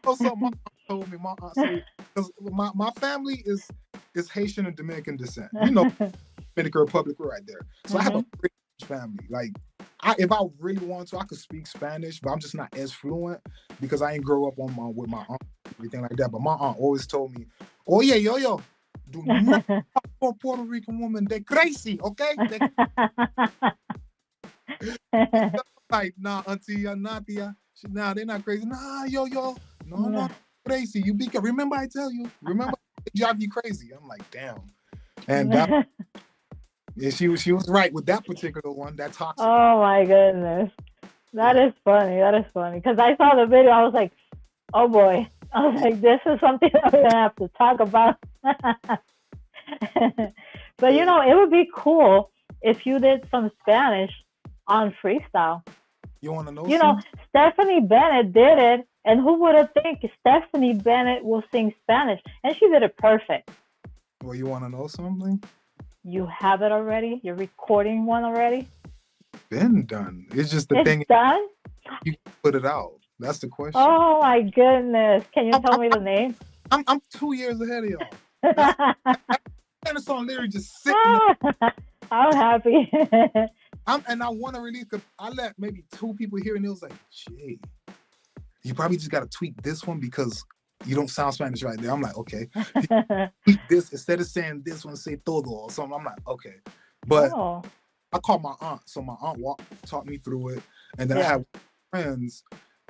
Also, my aunt told me. My aunt said because my family is Haitian and Dominican descent. Dominican Republic right there. So I have a British family. Like, if I really want to, I could speak Spanish, but I'm just not as fluent because I ain't grow up with my aunt and everything like that. But my aunt always told me, "Oh yeah, yo, do not for a Puerto Rican woman. They're crazy, okay?" Like, nah, auntie, Nadia. Nah, they're not crazy. Nah, yo, no, crazy. You be remember I tell you. Remember they drive you crazy. I'm like, damn. And she was right with that particular one. That toxic. Oh my goodness, that is funny. Because I saw the video, I was like, oh boy. I was like, this is something that we're gonna have to talk about. But it would be cool if you did some Spanish on freestyle. You want to know? Stephanie Bennett did it, and who would have think Stephanie Bennett will sing Spanish, and she did it perfect. Well, you want to know something? You have it already. You're recording one already. Been done. It's just the thing. Done. You put it out. That's the question. Oh my goodness! Can you tell me the name? I'm 2 years ahead of y'all. And the song literally just sitting there. I'm happy. And I want to release because I let maybe 2 people hear and it was like, Jay, you probably just got to tweak this one because you don't sound Spanish right there. I'm like, okay. Tweak this instead of saying this one, say todo or something. I'm like, okay. But I called my aunt. So my aunt taught me through it. And then I Yeah. had friends.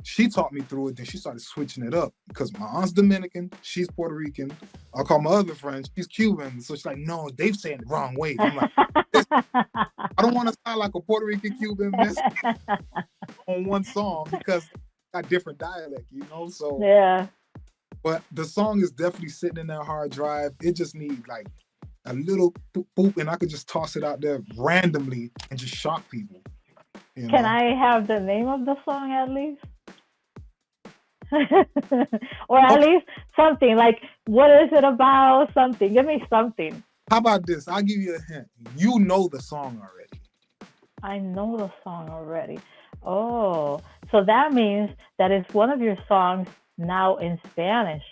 She taught me through it. Then she started switching it up because my aunt's Dominican. She's Puerto Rican. I call my other friend. She's Cuban. So she's like, no, they've saying it the wrong way. I'm like, I don't want to sound like a Puerto Rican Cuban miss on one song because I got different dialect, you know? So, Yeah. but the song is definitely sitting in that hard drive. It just needs like a little boop, boop, and I could just toss it out there randomly and just shock people. You Can know? I have the name of the song at least? Or at least something like, what is it about? Something. Give me something. How about this? I'll give you a hint. You know the song already. I know the song already. Oh, so that means that it's one of your songs now in Spanish.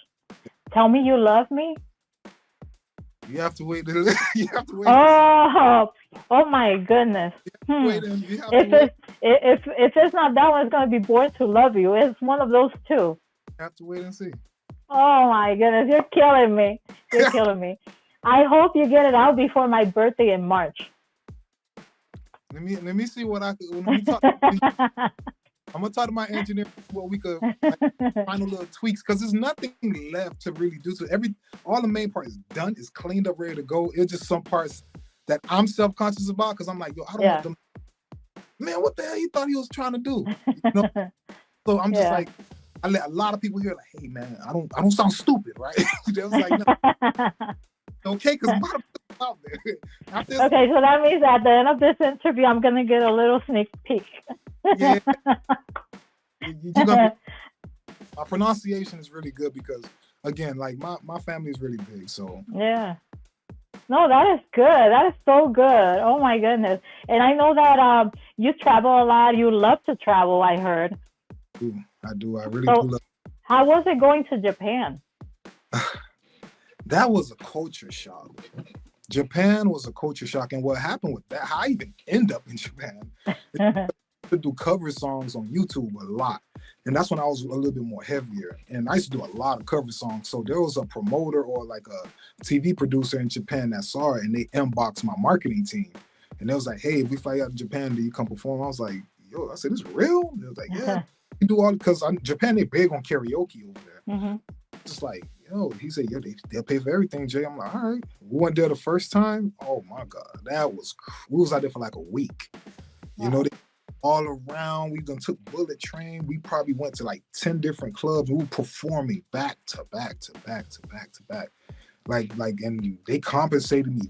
Tell Me You Love Me? You have to wait. You have to wait. Oh my goodness. Wait If it's not that one, it's gonna be Born to Love You. It's one of those two. You have to wait and see. Oh my goodness, you're killing me. You're killing me. I hope you get it out before my birthday in March. Let me see what I could. I'm gonna talk to my engineer what we could find a little tweaks because there's nothing left to really do. So all the main part is done, is cleaned up, ready to go. It's just some parts that I'm self-conscious about because I'm like, yo, I don't want them. Man, what the hell you thought he was trying to do? You know? So I'm just like, I let a lot of people hear like, hey man, I don't sound stupid, right? They was like, no. Okay, because a lot of people out there. Okay, so that means at the end of this interview, I'm gonna get a little sneak peek. Yeah. My pronunciation is really good because, again, like my family is really big, so. Yeah. No, that is good. That is so good. Oh my goodness. And I know that you travel a lot. You love to travel, I heard. I do. I really do love. How was it going to Japan? That was a culture shock. Japan was a culture shock. And what happened with that, how I even end up in Japan, to do cover songs on YouTube a lot. And that's when I was a little bit more heavier. And I used to do a lot of cover songs. So there was a promoter or like a TV producer in Japan that saw it and they inboxed my marketing team. And they was like, hey, if we fly out to Japan, do you come perform? I was like, yo, I said, this is real? They was like, yeah. You do all, because Japan, they big on karaoke over there. Mm-hmm. Just like, he said, yeah, they'll pay for everything, Jay. I'm like, all right. We went there the first time. Oh my God. We was out there for like a week. You know, they all around. We done took bullet train. We probably went to like 10 different clubs. We were performing back to back to back to back to back. Like, and they compensated me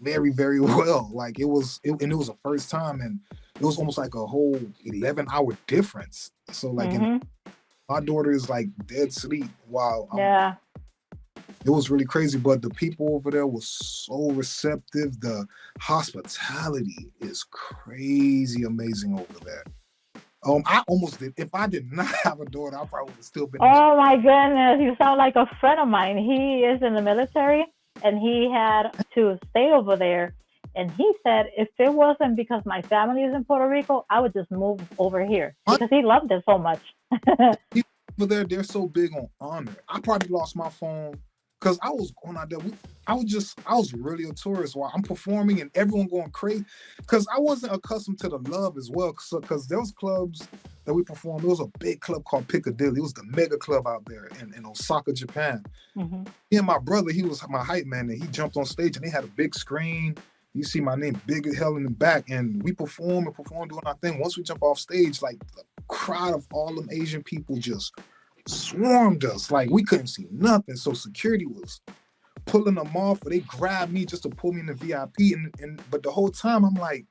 very, very well. Like and it was the first time, and it was almost like a whole 11-hour difference. So like, my daughter is like dead sleep while it was really crazy. But the people over there were so receptive. The hospitality is crazy amazing over there. I almost did. If I did not have a daughter, I probably would have still been. Oh my goodness, you sound like a friend of mine. He is in the military, and he had to stay over there. And he said, if it wasn't because my family is in Puerto Rico, I would just move over here because he loved it so much. People over there, they're so big on honor. I probably lost my phone because I was going out there. I was really a tourist while I'm performing and everyone going crazy because I wasn't accustomed to the love as well. Because there was clubs that we performed. There was a big club called Piccadilly. It was the mega club out there in Osaka, Japan. Mm-hmm. Me and my brother, he was my hype man, and he jumped on stage and they had a big screen. You see my name big as hell in the back, and we perform doing our thing. Once we jump off stage, like the crowd of all them Asian people just swarmed us. Like we couldn't see nothing. So security was pulling them off, or they grabbed me just to pull me in the VIP. But the whole time I'm like,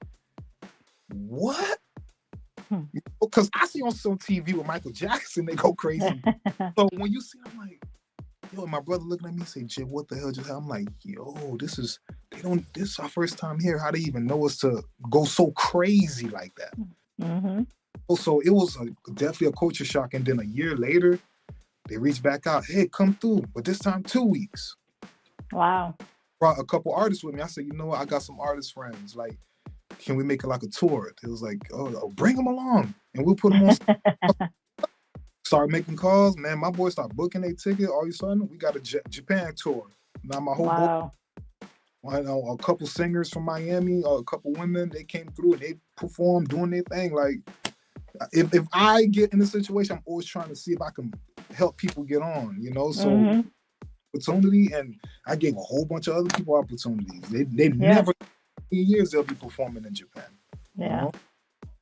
what? Because I see on some TV with Michael Jackson, they go crazy. So when you see, I'm like, yo, and my brother looking at me say, Jay, what the hell just happened? I'm like, yo, this is our first time here. How they even know us to go so crazy like that? Mm-hmm. So it was definitely a culture shock. And then a year later, they reached back out, hey, come through. But this time, 2 weeks. Wow. Brought a couple artists with me. I said, you know what? I got some artist friends. Like, can we make it like a tour? It was like, oh, bring them along. And we'll put them on. Started making calls, man. My boys start booking their ticket. All of a sudden, we got a Japan tour. Now my whole boy, I know a couple singers from Miami, a couple women, they came through and they performed doing their thing. Like if I get in a situation, I'm always trying to see if I can help people get on, you know. So opportunity, and I gave a whole bunch of other people opportunities. They never in years they'll be performing in Japan. You know?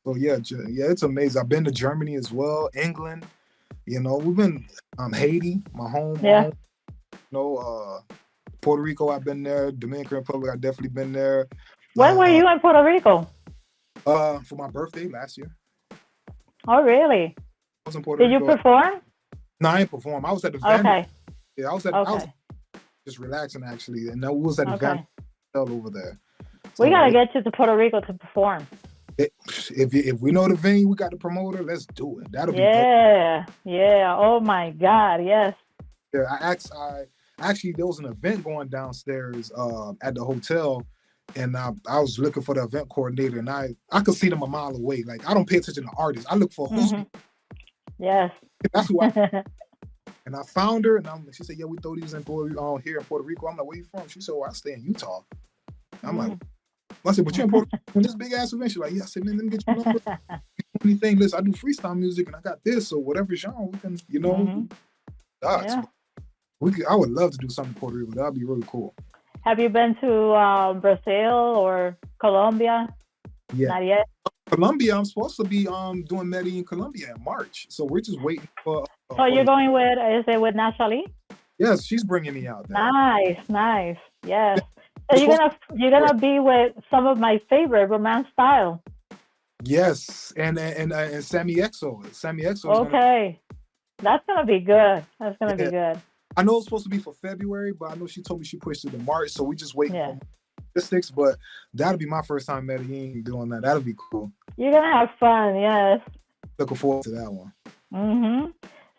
So yeah, it's amazing. I've been to Germany as well, England. You know, we've been Haiti, my home. You know, Puerto Rico, I've been there. Dominican Republic, I've definitely been there. When were you in Puerto Rico? For my birthday last year. Oh, really? I was in Puerto Rico. Did you perform? No, I didn't perform. I was at the venue. Okay. Yeah, I was just relaxing actually, and I was at the venue over there. So, we gotta get you to Puerto Rico to perform. If we know the venue, we got the promoter. Let's do it. That'll be dope. Yeah. Oh my God, yes. Yeah, I actually there was an event going downstairs at the hotel, and I was looking for the event coordinator, and I could see them a mile away. Like I don't pay attention to artists. I look for who's. Yes. That's who I. And I found her, and she said, "Yeah, we throw these in here in Puerto Rico." I'm like, "Where you from?" She said, "Oh, I stay in Utah." I'm like, I said, "But you're in Puerto Rico in this big ass event?" She's like, "Yeah." I said, "Man, let me get your number." Anything, listen, I do freestyle music, and I got this, so whatever genre we can, you know. I would love to do something in Puerto Rico. That'd be really cool. Have you been to Brazil or Colombia? Yeah. Not yet. Colombia, I'm supposed to be doing Medellin, Colombia in March, so we're just waiting for. So you're going with? Is it with Nashali? Yes, she's bringing me out there. Nice. Yes. So you're gonna be with some of my favorite romance style. Yes, and Sammy Exo. Sammy Exo. Okay, that's gonna be good. That's gonna be good. I know it's supposed to be for February, but I know she told me she pushed it to March, so we just waiting for logistics. But that'll be my first time Medellin doing that. That'll be cool. You're gonna have fun, yes. Looking forward to that one.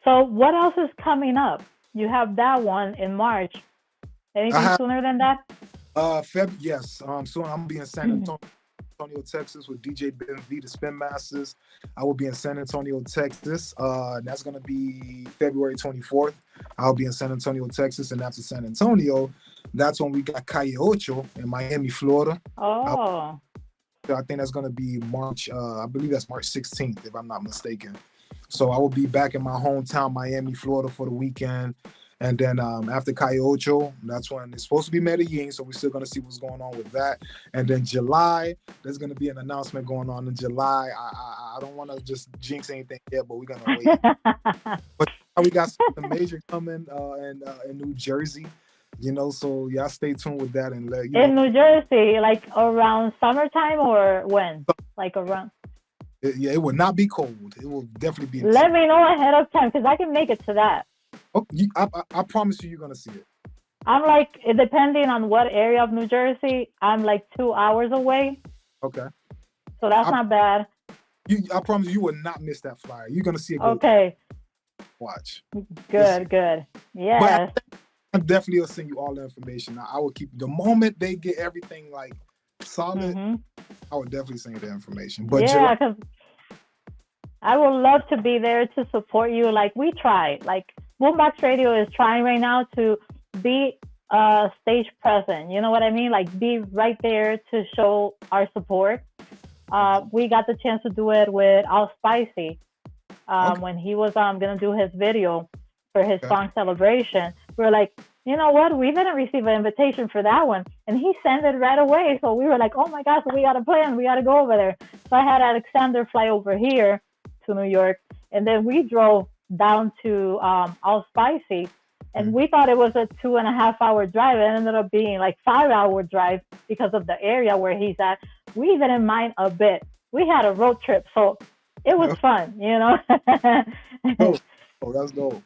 So what else is coming up? You have that one in March. Anything sooner than that? Yes. Soon I'm gonna be in San Antonio, Texas with DJ Ben V, the Spin Masters. I will be in San Antonio, Texas. That's gonna be February 24th. I'll be in San Antonio, Texas, and after San Antonio, that's when we got Calle Ocho in Miami, Florida. Oh. I think that's gonna be March. I believe that's March 16th, if I'm not mistaken. So I will be back in my hometown, Miami, Florida, for the weekend. And then after Calle Ocho, that's when it's supposed to be Medellin. So we're still going to see what's going on with that. And then July, there's going to be an announcement going on in July. I don't want to just jinx anything yet, but we're going to wait. But we got something major coming in New Jersey. You know, so y'all stay tuned with that and let you know. In New Jersey, like around summertime or when? Like around? It will not be cold. It will definitely be. Let me know ahead of time because I can make it to that. Oh, I promise you're gonna see it. I'm like, depending on what area of New Jersey, I'm like 2 hours away. Okay. So that's not bad. I promise you will not miss that flyer. You're gonna see it. Okay. Watch. Good. Yes. I definitely will send you all the information. I will keep the moment they get everything like solid. I would definitely send you the information. But yeah, because I would love to be there to support you. Like we try. Like Boombox Radio is trying right now to be stage present. You know what I mean? Like be right there to show our support. We got the chance to do it with All Spicy when he was gonna do his video for his song Celebration. We're like, you know what? We didn't receive an invitation for that one. And he sent it right away. So we were like, oh my gosh, we got a plan. We got to go over there. So I had Alexander fly over here to New York. And then we drove down to All Spicy. And we thought it was a 2.5 hour drive. It ended up being like 5 hour drive because of the area where he's at. We didn't mind a bit. We had a road trip. So it was fun, you know? Oh, that's dope.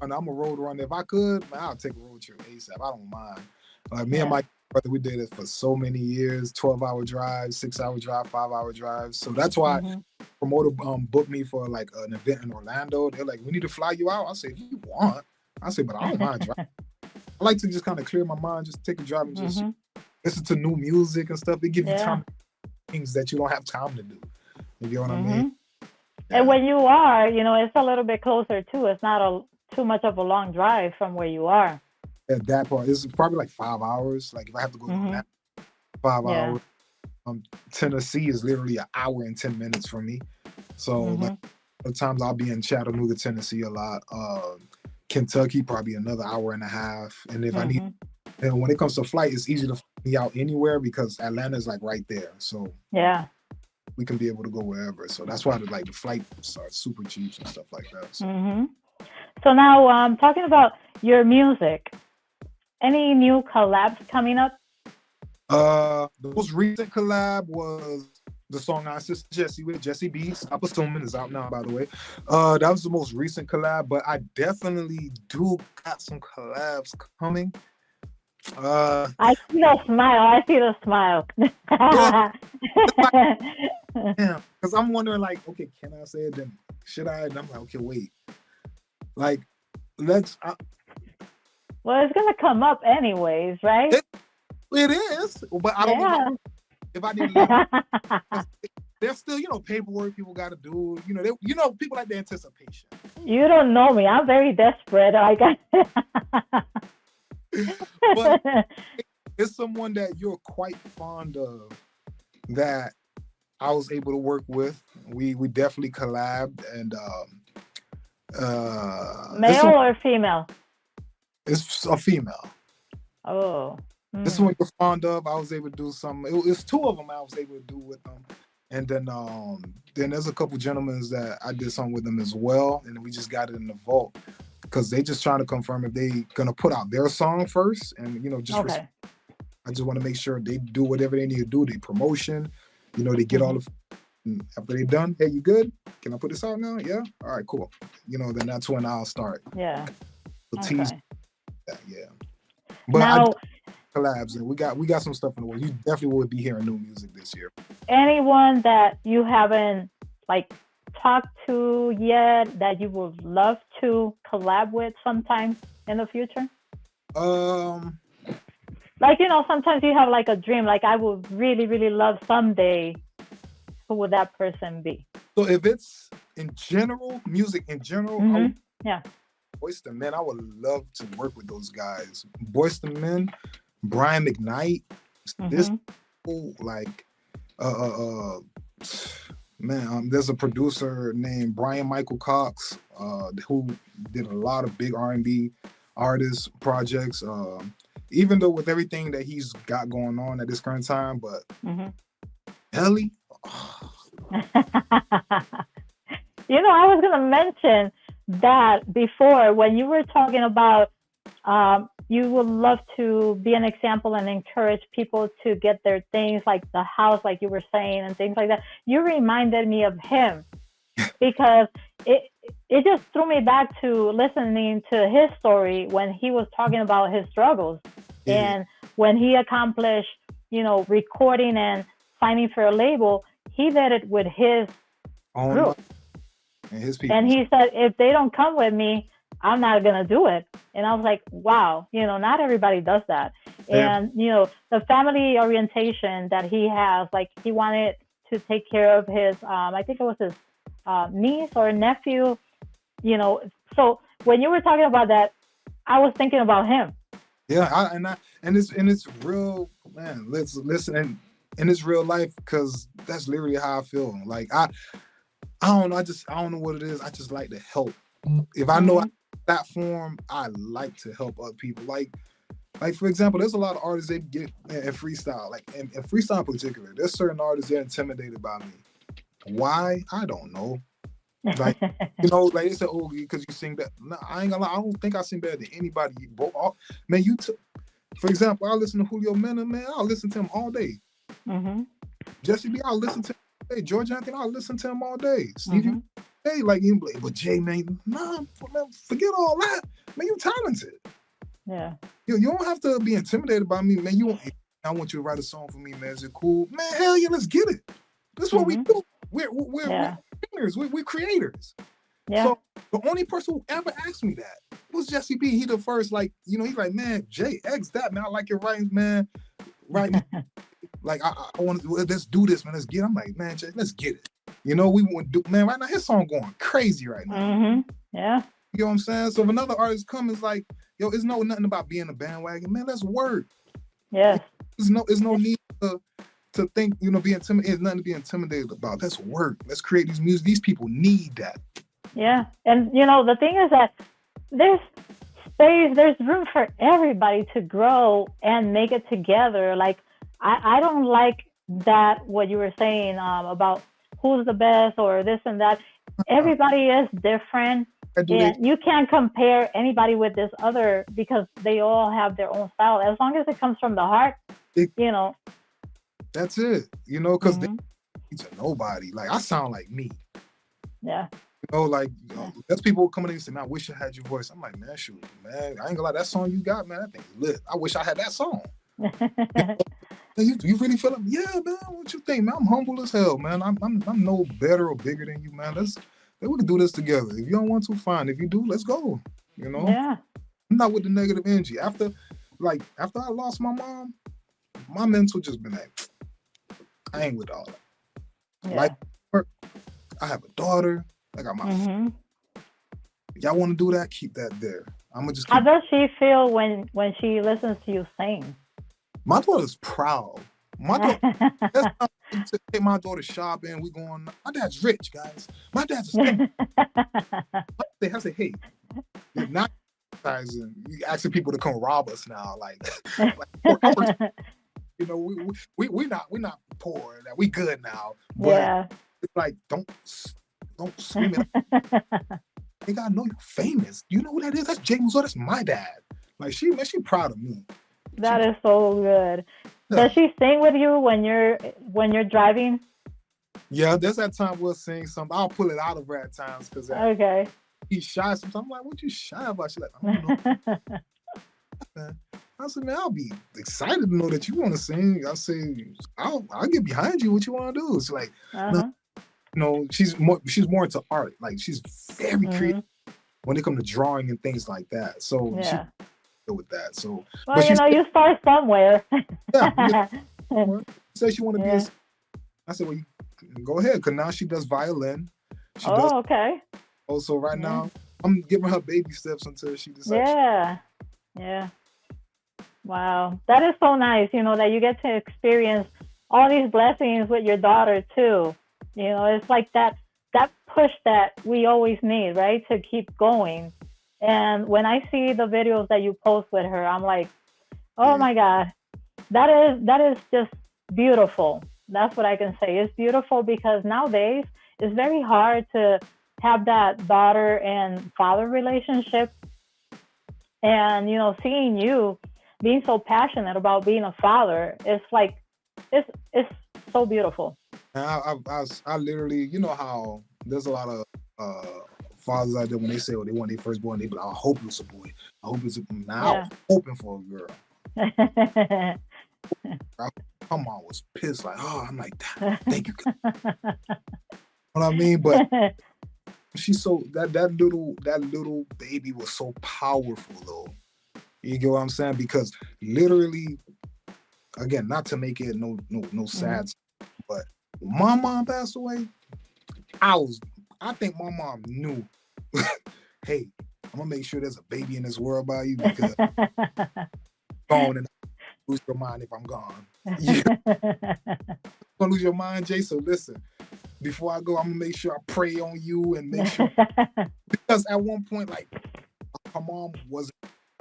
And I'm a road runner. If I could, man, I'll take a road trip ASAP. I don't mind. Like me and my brother, we did it for so many years. 12-hour drives, 6-hour drive, 5-hour drives. So that's why promoter booked me for like an event in Orlando. They're like, we need to fly you out. I said, if you want. I said, but I don't mind driving. I like to just kind of clear my mind, just take a drive and just listen to new music and stuff. They give you time things that you don't have time to do. You get what I mean? And when you are, you know, it's a little bit closer too. It's not too much of a long drive from where you are. at that part, it's probably like 5 hours. Like if I have to go on that 5 hours, Tennessee is literally an hour and 10 minutes from me. So like sometimes I'll be in Chattanooga, Tennessee a lot. Kentucky probably another hour and a half. And if I need, and when it comes to flight, it's easy to fly me out anywhere because Atlanta is like right there. So we can be able to go wherever. So that's why the flights are super cheap and stuff like that. So, so now talking about your music, any new collabs coming up? The most recent collab was the song I assisted Jesse with, Jesse B. Stop Assuming is out now, by the way. That was the most recent collab, but I definitely do got some collabs coming. I see the smile. Yeah, because I'm wondering, like, okay, can I say it? Then should I? And I'm like, okay, wait. Like, let's. Well, it's gonna come up anyways, right? It is, but I don't know if I didn't. There's still, paperwork people got to do. People like the anticipation. You don't know me. I'm very desperate. But it's someone that you're quite fond of that I was able to work with. We definitely collabed, and male or female? It's a female. Oh. This is one you're fond of. I was able to do some. It's two of them I was able to do with them, and then there's a couple gentlemen that I did something with them as well, and we just got it in the vault because they just trying to confirm if they gonna put out their song first, and I just want to make sure they do whatever they need to do. They promotion, they get all the. After they're done, hey, you good? Can I put this out now? Yeah. All right, cool. Then that's when I'll start. Yeah. Tease. Yeah. But now, collabs, and we got some stuff in the works. You definitely will be hearing new music this year. Anyone that you haven't talked to yet that you would love to collab with sometime in the future? Sometimes you have a dream, I would really, really love someday. Who would that person be? So if it's in general, music in general, Boyz II Men, I would love to work with those guys. Boyz II Men, Brian McKnight, this there's a producer named Brian Michael Cox who did a lot of big R&B artist projects. Even though with everything that he's got going on at this current time, but Ellie. I was gonna mention that before when you were talking about you would love to be an example and encourage people to get their things like the house, like you were saying, and things like that. You reminded me of him because it just threw me back to listening to his story when he was talking about his struggles and when he accomplished, recording and signing for a label, he did it with his group. And his people. And he said, if they don't come with me, I'm not going to do it. And I was like, wow, not everybody does that. Yeah. And, the family orientation that he has, he wanted to take care of his, I think it was his niece or nephew, So when you were talking about that, I was thinking about him. Yeah, and it's real, man. Let's listen, and it's real life because that's literally how I feel. I don't know. I don't know what it is. I just like to help. If I know a platform, I like to help other people. Like for example, there's a lot of artists they get in freestyle. In freestyle in particular, there's certain artists they're intimidated by me. Why? I don't know. They say, oh, because you sing that. No, I ain't gonna lie. I don't think I sing better than anybody. Man, for example, I listen to Julio Mena, man. I'll listen to him all day. Jesse B, I'll listen to him. Hey, George Anthony, I'll listen to him all day. Stevie, hey, but Jay, man, nah, man, forget all that. Man, you talented. Yeah. You don't have to be intimidated by me, man. I want you to write a song for me, man. Is it cool? Man, hell yeah, let's get it. That's what we do. We're singers. We're creators. Yeah. So the only person who ever asked me that was Jesse B. He the first, he's like, man, Jay, X that, man. I like your writings, man. Right. I want to, let's do this, man. Let's get it. I'm like, man, Jay, let's get it. We want to do, man, right now his song going crazy right now. Yeah. You know what I'm saying? So if another artist comes, it's like, Yo, it's nothing about being a bandwagon, man. Let's work. Yes. There's no need to think, you know, be intimidated. There's nothing to be intimidated about. Let's work. Let's create these music. These people need that. Yeah. And you know, the thing is that there's space, there's room for everybody to grow and make it together. Like I don't like that what you were saying about who's the best or this and that. Everybody is different. And you can't compare anybody with this other because they all have their own style. As long as it comes from the heart, you know. That's it. You know, because they to nobody. Like I sound like me. Yeah. You know, like there's people coming in and say, "Man, I wish I had your voice." I'm like, "Man, shoot, man, I ain't gonna lie, that song you got, man, that thing's lit. I wish I had that song." You really feel it? Yeah, man. What you think, man? I'm humble as hell, man. I'm no better or bigger than you, man. We can do this together. If you don't want to, fine. If you do, let's go. You know? Yeah. I'm not with the negative energy. After I lost my mom, my mental just been like, I ain't with all that. Yeah. Like, I have a daughter. I got my. Y'all want to do that? Keep that there. I'm gonna just. How does she feel when she listens to you sing? My daughter's proud. My daughter. That's how to take my daughter shopping. We going. My dad's rich, guys. My dad's a state. I say, hey, you're not advertising. You asking people to come rob us now, like you know, we're not poor. We good now. But it's like don't scream it. They gotta know you're famous. You know who that is? That's Jae Mazor. That's my dad. Like she proud of me. That is so good. Does she sing with you when you're driving? Yeah, there's that time we'll sing something. I'll pull it out of her at times because he's shy sometimes. I'm like, what you shy about? She's like, I don't know. I said, man, I'll be excited to know that you want to sing. I say, I'll get behind you. What you want to do? It's like, you know, she's more into art. Like she's very creative when it comes to drawing and things like that. So she with that. So well, you know, you start somewhere. Say she want to be I said, well, you go ahead, because now she does violin. Okay. So right now I'm giving her baby steps until she decides. Yeah. Wow. That is so nice, you know, that you get to experience all these blessings with your daughter too. You know, it's like that push that we always need, right? To keep going. And when I see the videos that you post with her, I'm like, oh my God, that is just beautiful. That's what I can say. It's beautiful because nowadays it's very hard to have that daughter and father relationship. And, you know, seeing you being so passionate about being a father, it's like, it's so beautiful. And I literally, you know how there's a lot of fathers out there when they say, they want their firstborn, they be like, I hope it's a boy. I hope it's a boy. Now I'm hoping for a girl. My mom was pissed, like, I'm like, thank you. You know what I mean? But she's so that little baby was so powerful though. You get what I'm saying? Because literally, again, not to make it no sad, but when my mom passed away, I think my mom knew, hey, I'm gonna make sure there's a baby in this world by you because gone and lose your mind if I'm gone. You're gonna lose your mind, Jay. So listen, before I go, I'm gonna make sure I pray on you and make sure because at one point, like my mom wasn't,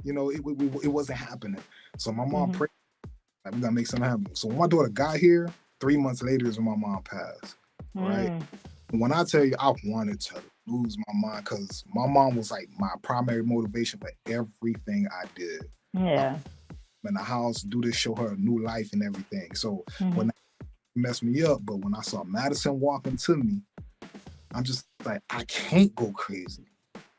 you know, it wasn't happening. So my mom prayed, like, we gotta make something happen. So when my daughter got here, 3 months later is when my mom passed. Right. When I tell you I wanted to lose my mind because my mom was like my primary motivation for everything I did. Yeah. In the house, do this, show her a new life and everything. So when that messed me up, but when I saw Madison walking to me, I'm just like, I can't go crazy.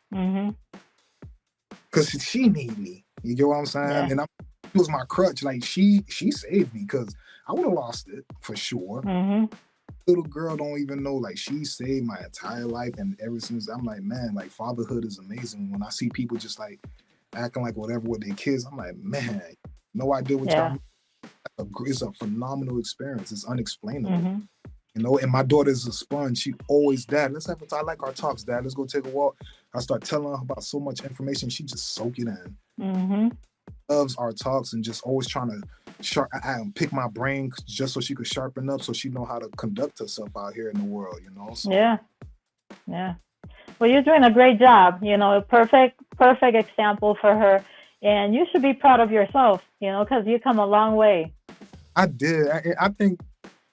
Because she need me. You get what I'm saying? And it was my crutch. Like she saved me because I would have lost it for sure. Little girl don't even know, like she saved my entire life, and ever since I'm like, man, like fatherhood is amazing. When I see people just like acting like whatever with their kids, I'm like, man, no idea what y'all. It's a phenomenal experience. It's unexplainable. You know, and my daughter's a sponge. She always, Dad, let's have a talk. I like our talks, Dad. Let's go take a walk. I start telling her about so much information. She just soak it in. Mm-hmm. Loves our talks and just always trying to pick my brain just so she could sharpen up, so she know how to conduct herself out here in the world. So. Yeah. Well, you're doing a great job. A perfect example for her, and you should be proud of yourself. Because you come a long way. I did. I think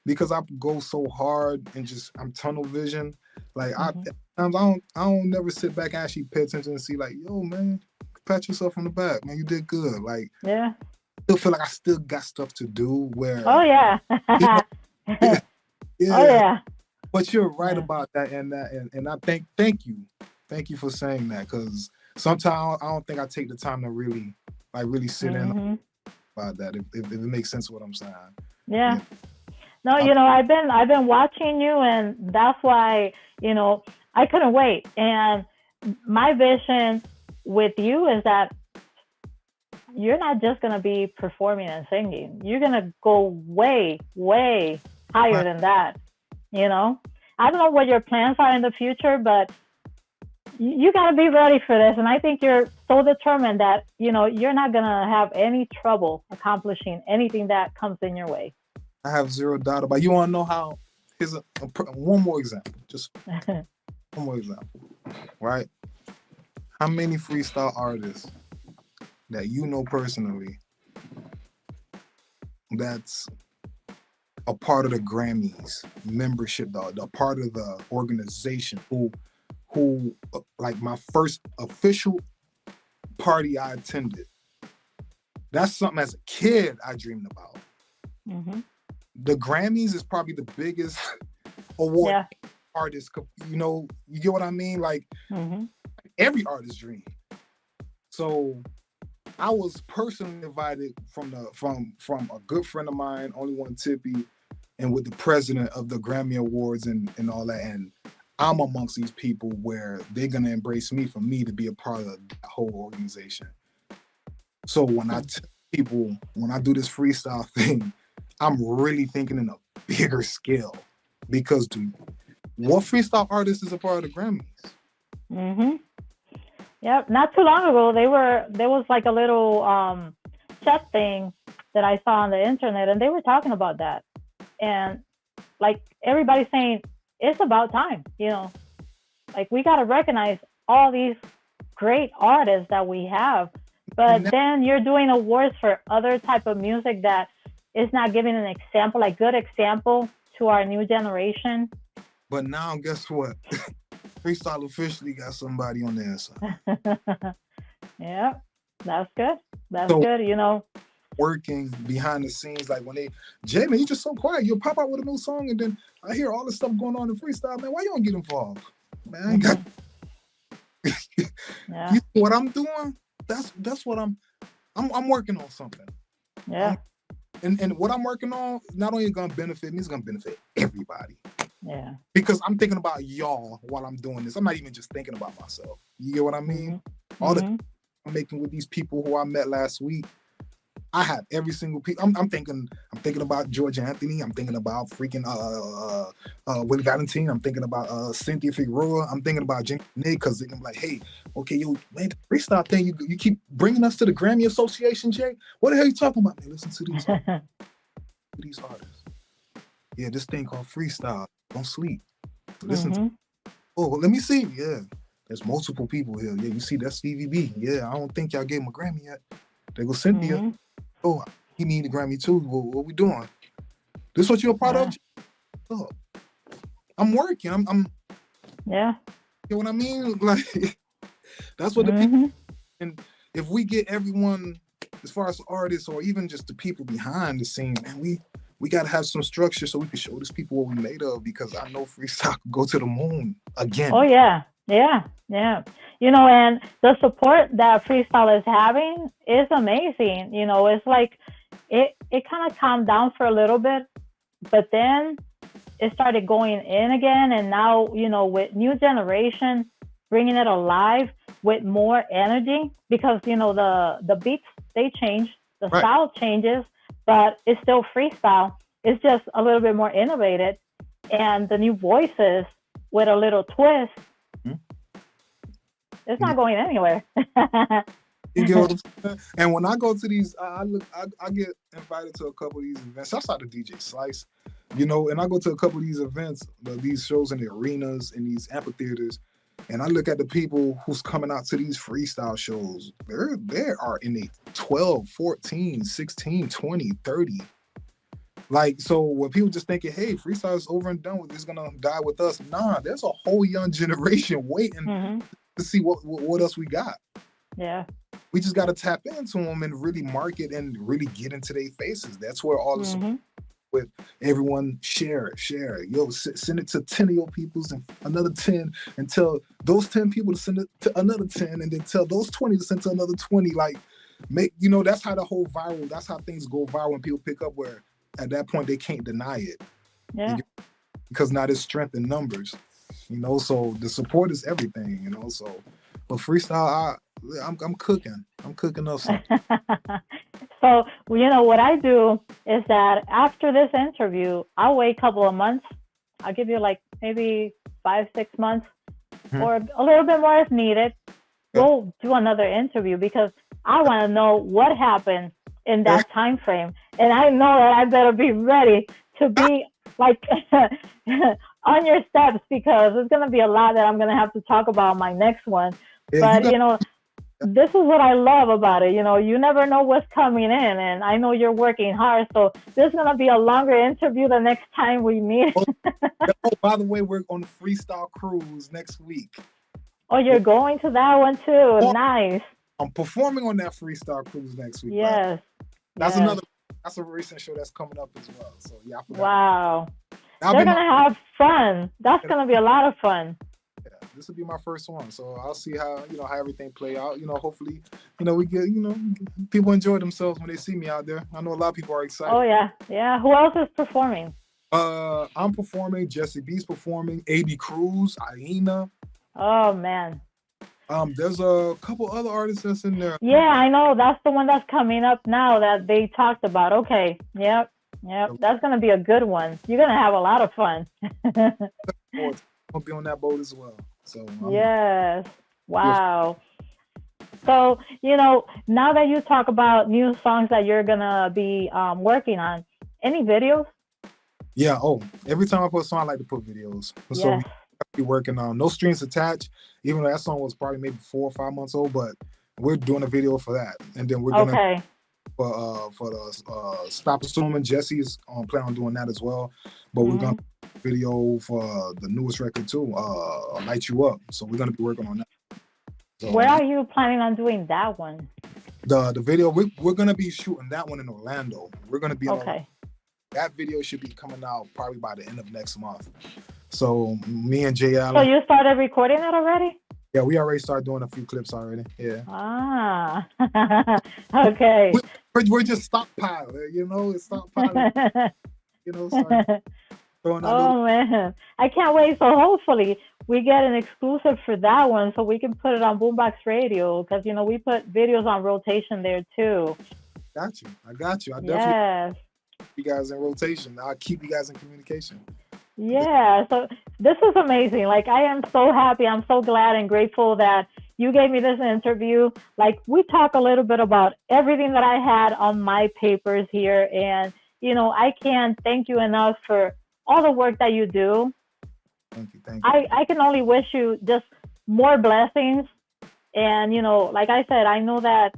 because I go so hard and just I'm tunnel vision. Like I don't never sit back and actually pay attention and see like, yo, man, pat yourself on the back, man, you did good. Like, yeah, I still feel like I still got stuff to do. Where oh yeah, yeah, oh yeah. But you're right about that, and I thank you for saying that, because sometimes I don't think I take the time to really sit in about that. If it makes sense what I'm saying. Yeah. No, I've been watching you, and that's why I couldn't wait. And my vision with you is that you're not just gonna be performing and singing. You're gonna go way, way higher than that. I don't know what your plans are in the future, but you got to be ready for this. And I think you're so determined that, you're not going to have any trouble accomplishing anything that comes in your way. I have zero doubt about it. You want to know how? Here's one more example. Just one more example, right? How many freestyle artists that you know personally that's a part of the Grammys membership, the part of the organization who like my first official party I attended, that's something as a kid I dreamed about. Mm-hmm. The Grammys is probably the biggest award artist, you get what I mean? Like every artist's dream. So I was personally invited from a good friend of mine, Only One Tippy, and with the president of the Grammy Awards and all that. And I'm amongst these people where they're going to embrace me for me to be a part of that whole organization. So when I tell people, when I do this freestyle thing, I'm really thinking in a bigger scale, because what freestyle artist is a part of the Grammys? Mm-hmm. Yep. Not too long ago, there was like a little chat thing that I saw on the internet, and they were talking about that. And like everybody's saying, it's about time, like we got to recognize all these great artists that we have. But then you're doing awards for other type of music that is not giving an example, like good example to our new generation. But now guess what? Freestyle officially got somebody on the inside. Yeah, that's good. That's good, working behind the scenes, like when Jae, man, you just so quiet. You'll pop out with a new song, and then I hear all this stuff going on in freestyle, man. Why you don't get involved? Man, I ain't got you know what I'm doing? That's what I'm working on something. Yeah. And what I'm working on not only gonna benefit me, it's gonna benefit everybody. Yeah. Because I'm thinking about y'all while I'm doing this. I'm not even just thinking about myself. You get what I mean? All the I'm making with these people who I met last week, I have every single piece. I'm thinking about George Anthony. I'm thinking about freaking Willie Valentine. I'm thinking about Cynthia Figueroa. I'm thinking about Jenny Nick, because they can be like, hey, okay, yo, man, the freestyle thing, you keep bringing us to the Grammy Association, Jay. What the hell are you talking about? Man, listen to these artists. Yeah, this thing called freestyle. Don't sleep. Listen to. Oh, let me see. Yeah, there's multiple people here. Yeah, you see that's Stevie B. Yeah, I don't think y'all gave him a Grammy yet. There goes Cynthia. Oh, he need a Grammy too. Well, what we doing? This what you're a part of? Oh, I'm working. I'm. Yeah. You know what I mean? Like, that's what the people. And if we get everyone, as far as artists or even just the people behind the scenes, man, we got to have some structure so we can show these people what we made of, because I know freestyle can go to the moon again. Oh yeah. And the support that freestyle is having is amazing. It's like it kind of calmed down for a little bit, but then it started going in again. And now, with new generation bringing it alive with more energy, because, the beats, they change, the style changes, but it's still freestyle. It's just a little bit more innovated, and the new voices with a little twist. It's not going anywhere. You get what I'm saying? And when I go to these, I get invited to a couple of these events. Shouts out to DJ Slice, you know, and I go to a couple of these events, these shows in the arenas, in these amphitheaters, and I look at the people who's coming out to these freestyle shows. They are in the 12, 14, 16, 20, 30. Like, so when people just thinking, hey, freestyle is over and done with, it's gonna die with us. Nah, there's a whole young generation waiting to see what else we got. Yeah. We just got to tap into them and really market and really get into their faces. That's where all the support with everyone share. Yo, send it to 10 of your peoples and another 10, and tell those 10 people to send it to another 10, and then tell those 20 to send to another 20. Like, that's how the whole viral, that's how things go viral when people pick up, where at that point they can't deny it. Yeah. Because now there's strength in numbers, you know, so the support is everything, you know, so. But freestyle, I'm cooking. I'm cooking up something. So, you know, what I do is that after this interview, I'll wait a couple of months. I'll give you like maybe 5-6 months or a little bit more if needed. We'll do another interview because I want to know what happened in that time frame. And I know that I better be ready to be like on your steps, because there's going to be a lot that I'm going to have to talk about in my next one. But, you know, this is what I love about it. You know, you never know what's coming in, and I know you're working hard. So there's going to be a longer interview the next time we meet. By the way, we're on the freestyle cruise next week. Oh, you're going to that one too? Nice. I'm performing on that freestyle cruise next week. Yes. That's a recent show that's coming up as well. So yeah, I forgot. Wow. They're going to have fun. That's going to be a lot of fun. This will be my first one, so I'll see how everything play out. You know, hopefully, we get people enjoy themselves when they see me out there. I know a lot of people are excited. Oh yeah. Who else is performing? I'm performing. Jesse B's performing. AB Cruz, Aina. Oh man. There's a couple other artists that's in there. Yeah, I know. That's the one that's coming up now that they talked about. Okay. Yep. That's gonna be a good one. You're gonna have a lot of fun. I'll be on that boat as well. So yes. Wow. So, now that you talk about new songs that you're gonna be working on, any videos? Yeah. Oh, every time I put a song, I like to put videos. Yes. So we working on No Strings Attached. Even though that song was probably maybe 4 or 5 months old, but we're doing a video for that, and then we're gonna for the Stop Assuming. Jesse's plan on doing that as well, but we're gonna video for the newest record too, Light You Up. So we're gonna be working on that. So, where are you planning on doing that one? The video we're gonna be shooting that one in Orlando. We're gonna be that video should be coming out probably by the end of next month. So me and Jay Allen. So you started recording that already? Yeah, we already started doing a few clips already. Yeah. Ah. Okay. We're just stockpiling, it's stockpiling. Man, I can't wait. So hopefully we get an exclusive for that one, so we can put it on Boombox Radio, because we put videos on rotation there too. I got you. I definitely keep you guys in rotation. I'll keep you guys in communication. Yeah, so this is amazing. Like, I am so happy. I'm so glad and grateful that you gave me this interview. Like, we talk a little bit about everything that I had on my papers here, and I can't thank you enough for all the work that you do. Thank you. I can only wish you just more blessings. And, like I said, I know that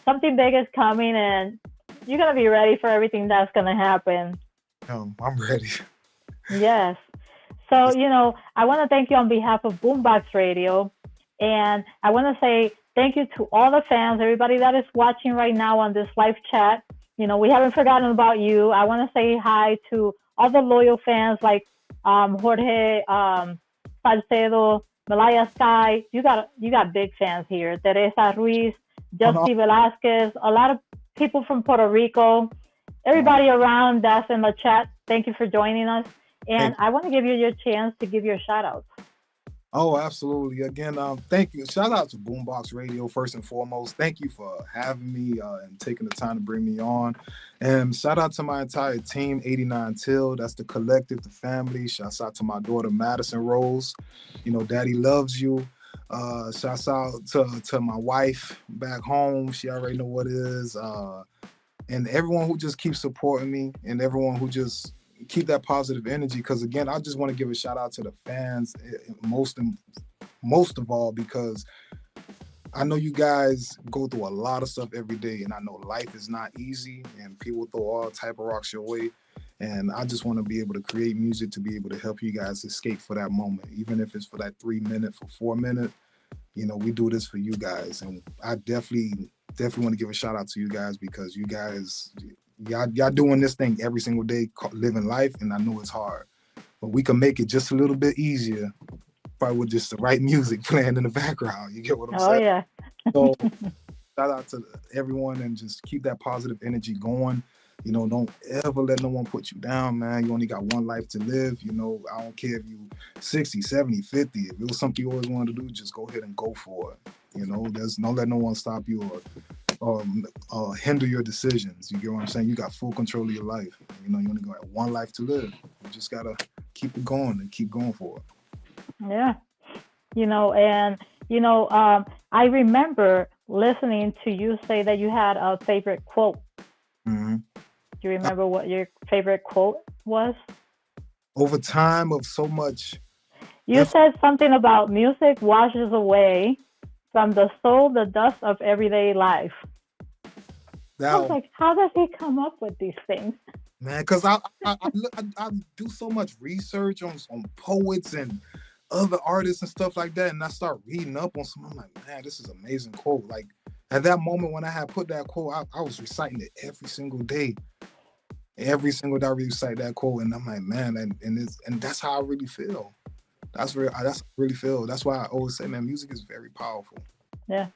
something big is coming, and you're going to be ready for everything that's going to happen. I'm ready. Yes. So, I want to thank you on behalf of Boombox Radio. And I want to say thank you to all the fans, everybody that is watching right now on this live chat. We haven't forgotten about you. I want to say hi to all the loyal fans like Jorge Salcedo, Malaya Sky. You got big fans here. Teresa Ruiz, Justy Velasquez, a lot of people from Puerto Rico, everybody around that's in the chat. Thank you for joining us. And I want to give you your chance to give your shout outs. Oh, absolutely. Again, thank you. Shout out to Boombox Radio first and foremost. Thank you for having me and taking the time to bring me on. And shout out to my entire team, 89 Till. That's the collective, the family. Shouts out to my daughter, Madison Rose. Daddy loves you. Shouts out to my wife back home. She already know what it is. And everyone who just keeps supporting me and everyone who just keep that positive energy. Because again, I just want to give a shout out to the fans most of all, because I know you guys go through a lot of stuff every day, and I know life is not easy and people throw all type of rocks your way. And I just want to be able to create music to be able to help you guys escape for that moment, even if it's for that 3 minute, for 4 minute. You know, we do this for you guys, and I definitely want to give a shout out to you guys, because you guys, y'all doing this thing every single day, living life, and I know it's hard, but we can make it just a little bit easier, probably with just the right music playing in the background. You get what I'm saying? Oh yeah. So shout out to everyone, and just keep that positive energy going. You know, don't ever let no one put you down, man. You only got one life to live. You know, I don't care if you 60, 70, 50. If it was something you always wanted to do, just go ahead and go for it. You know, don't let no one stop you or hinder your decisions. You get what I'm saying? You got full control of your life. You know, you only got one life to live. You just got to keep it going and keep going for it. Yeah. You know, and, I remember listening to you say that you had a favorite quote. Mm-hmm. Do you remember what your favorite quote was? Over time of so much. You said something about music washes away from the soul the dust of everyday life. I was like, how does he come up with these things? Man, because I do so much research on poets and other artists and stuff like that, and I start reading up on some. I'm like, man, this is an amazing quote. Like at that moment when I had put that quote, I was reciting it every single day. Every single day I recite that quote, and I'm like, man, and that's how I really feel. That's how I really feel. That's why I always say, man, music is very powerful. Yeah.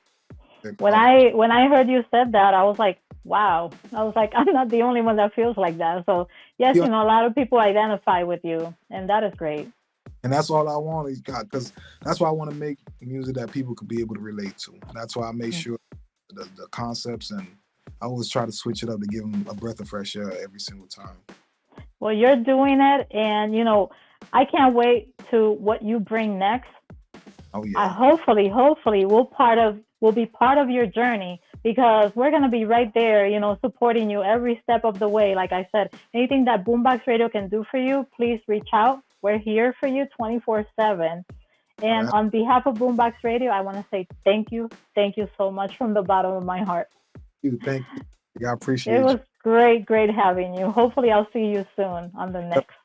When I heard you said that, I was like, wow. I was like, I'm not the only one that feels like that. So yes, a lot of people identify with you, and that is great. And that's all I want is God, because that's why I want to make music that people could be able to relate to. That's why I make sure the concepts, and I always try to switch it up to give them a breath of fresh air every single time. Well, you're doing it, and I can't wait to what you bring next. Oh yeah. Hopefully, we'll be part of your journey, because we're gonna be right there, supporting you every step of the way. Like I said, anything that Boombox Radio can do for you, please reach out. We're here for you 24/7. And on behalf of Boombox Radio, I want to say thank you so much from the bottom of my heart. Thank you. I appreciate it. It was great having you. Hopefully, I'll see you soon on the next.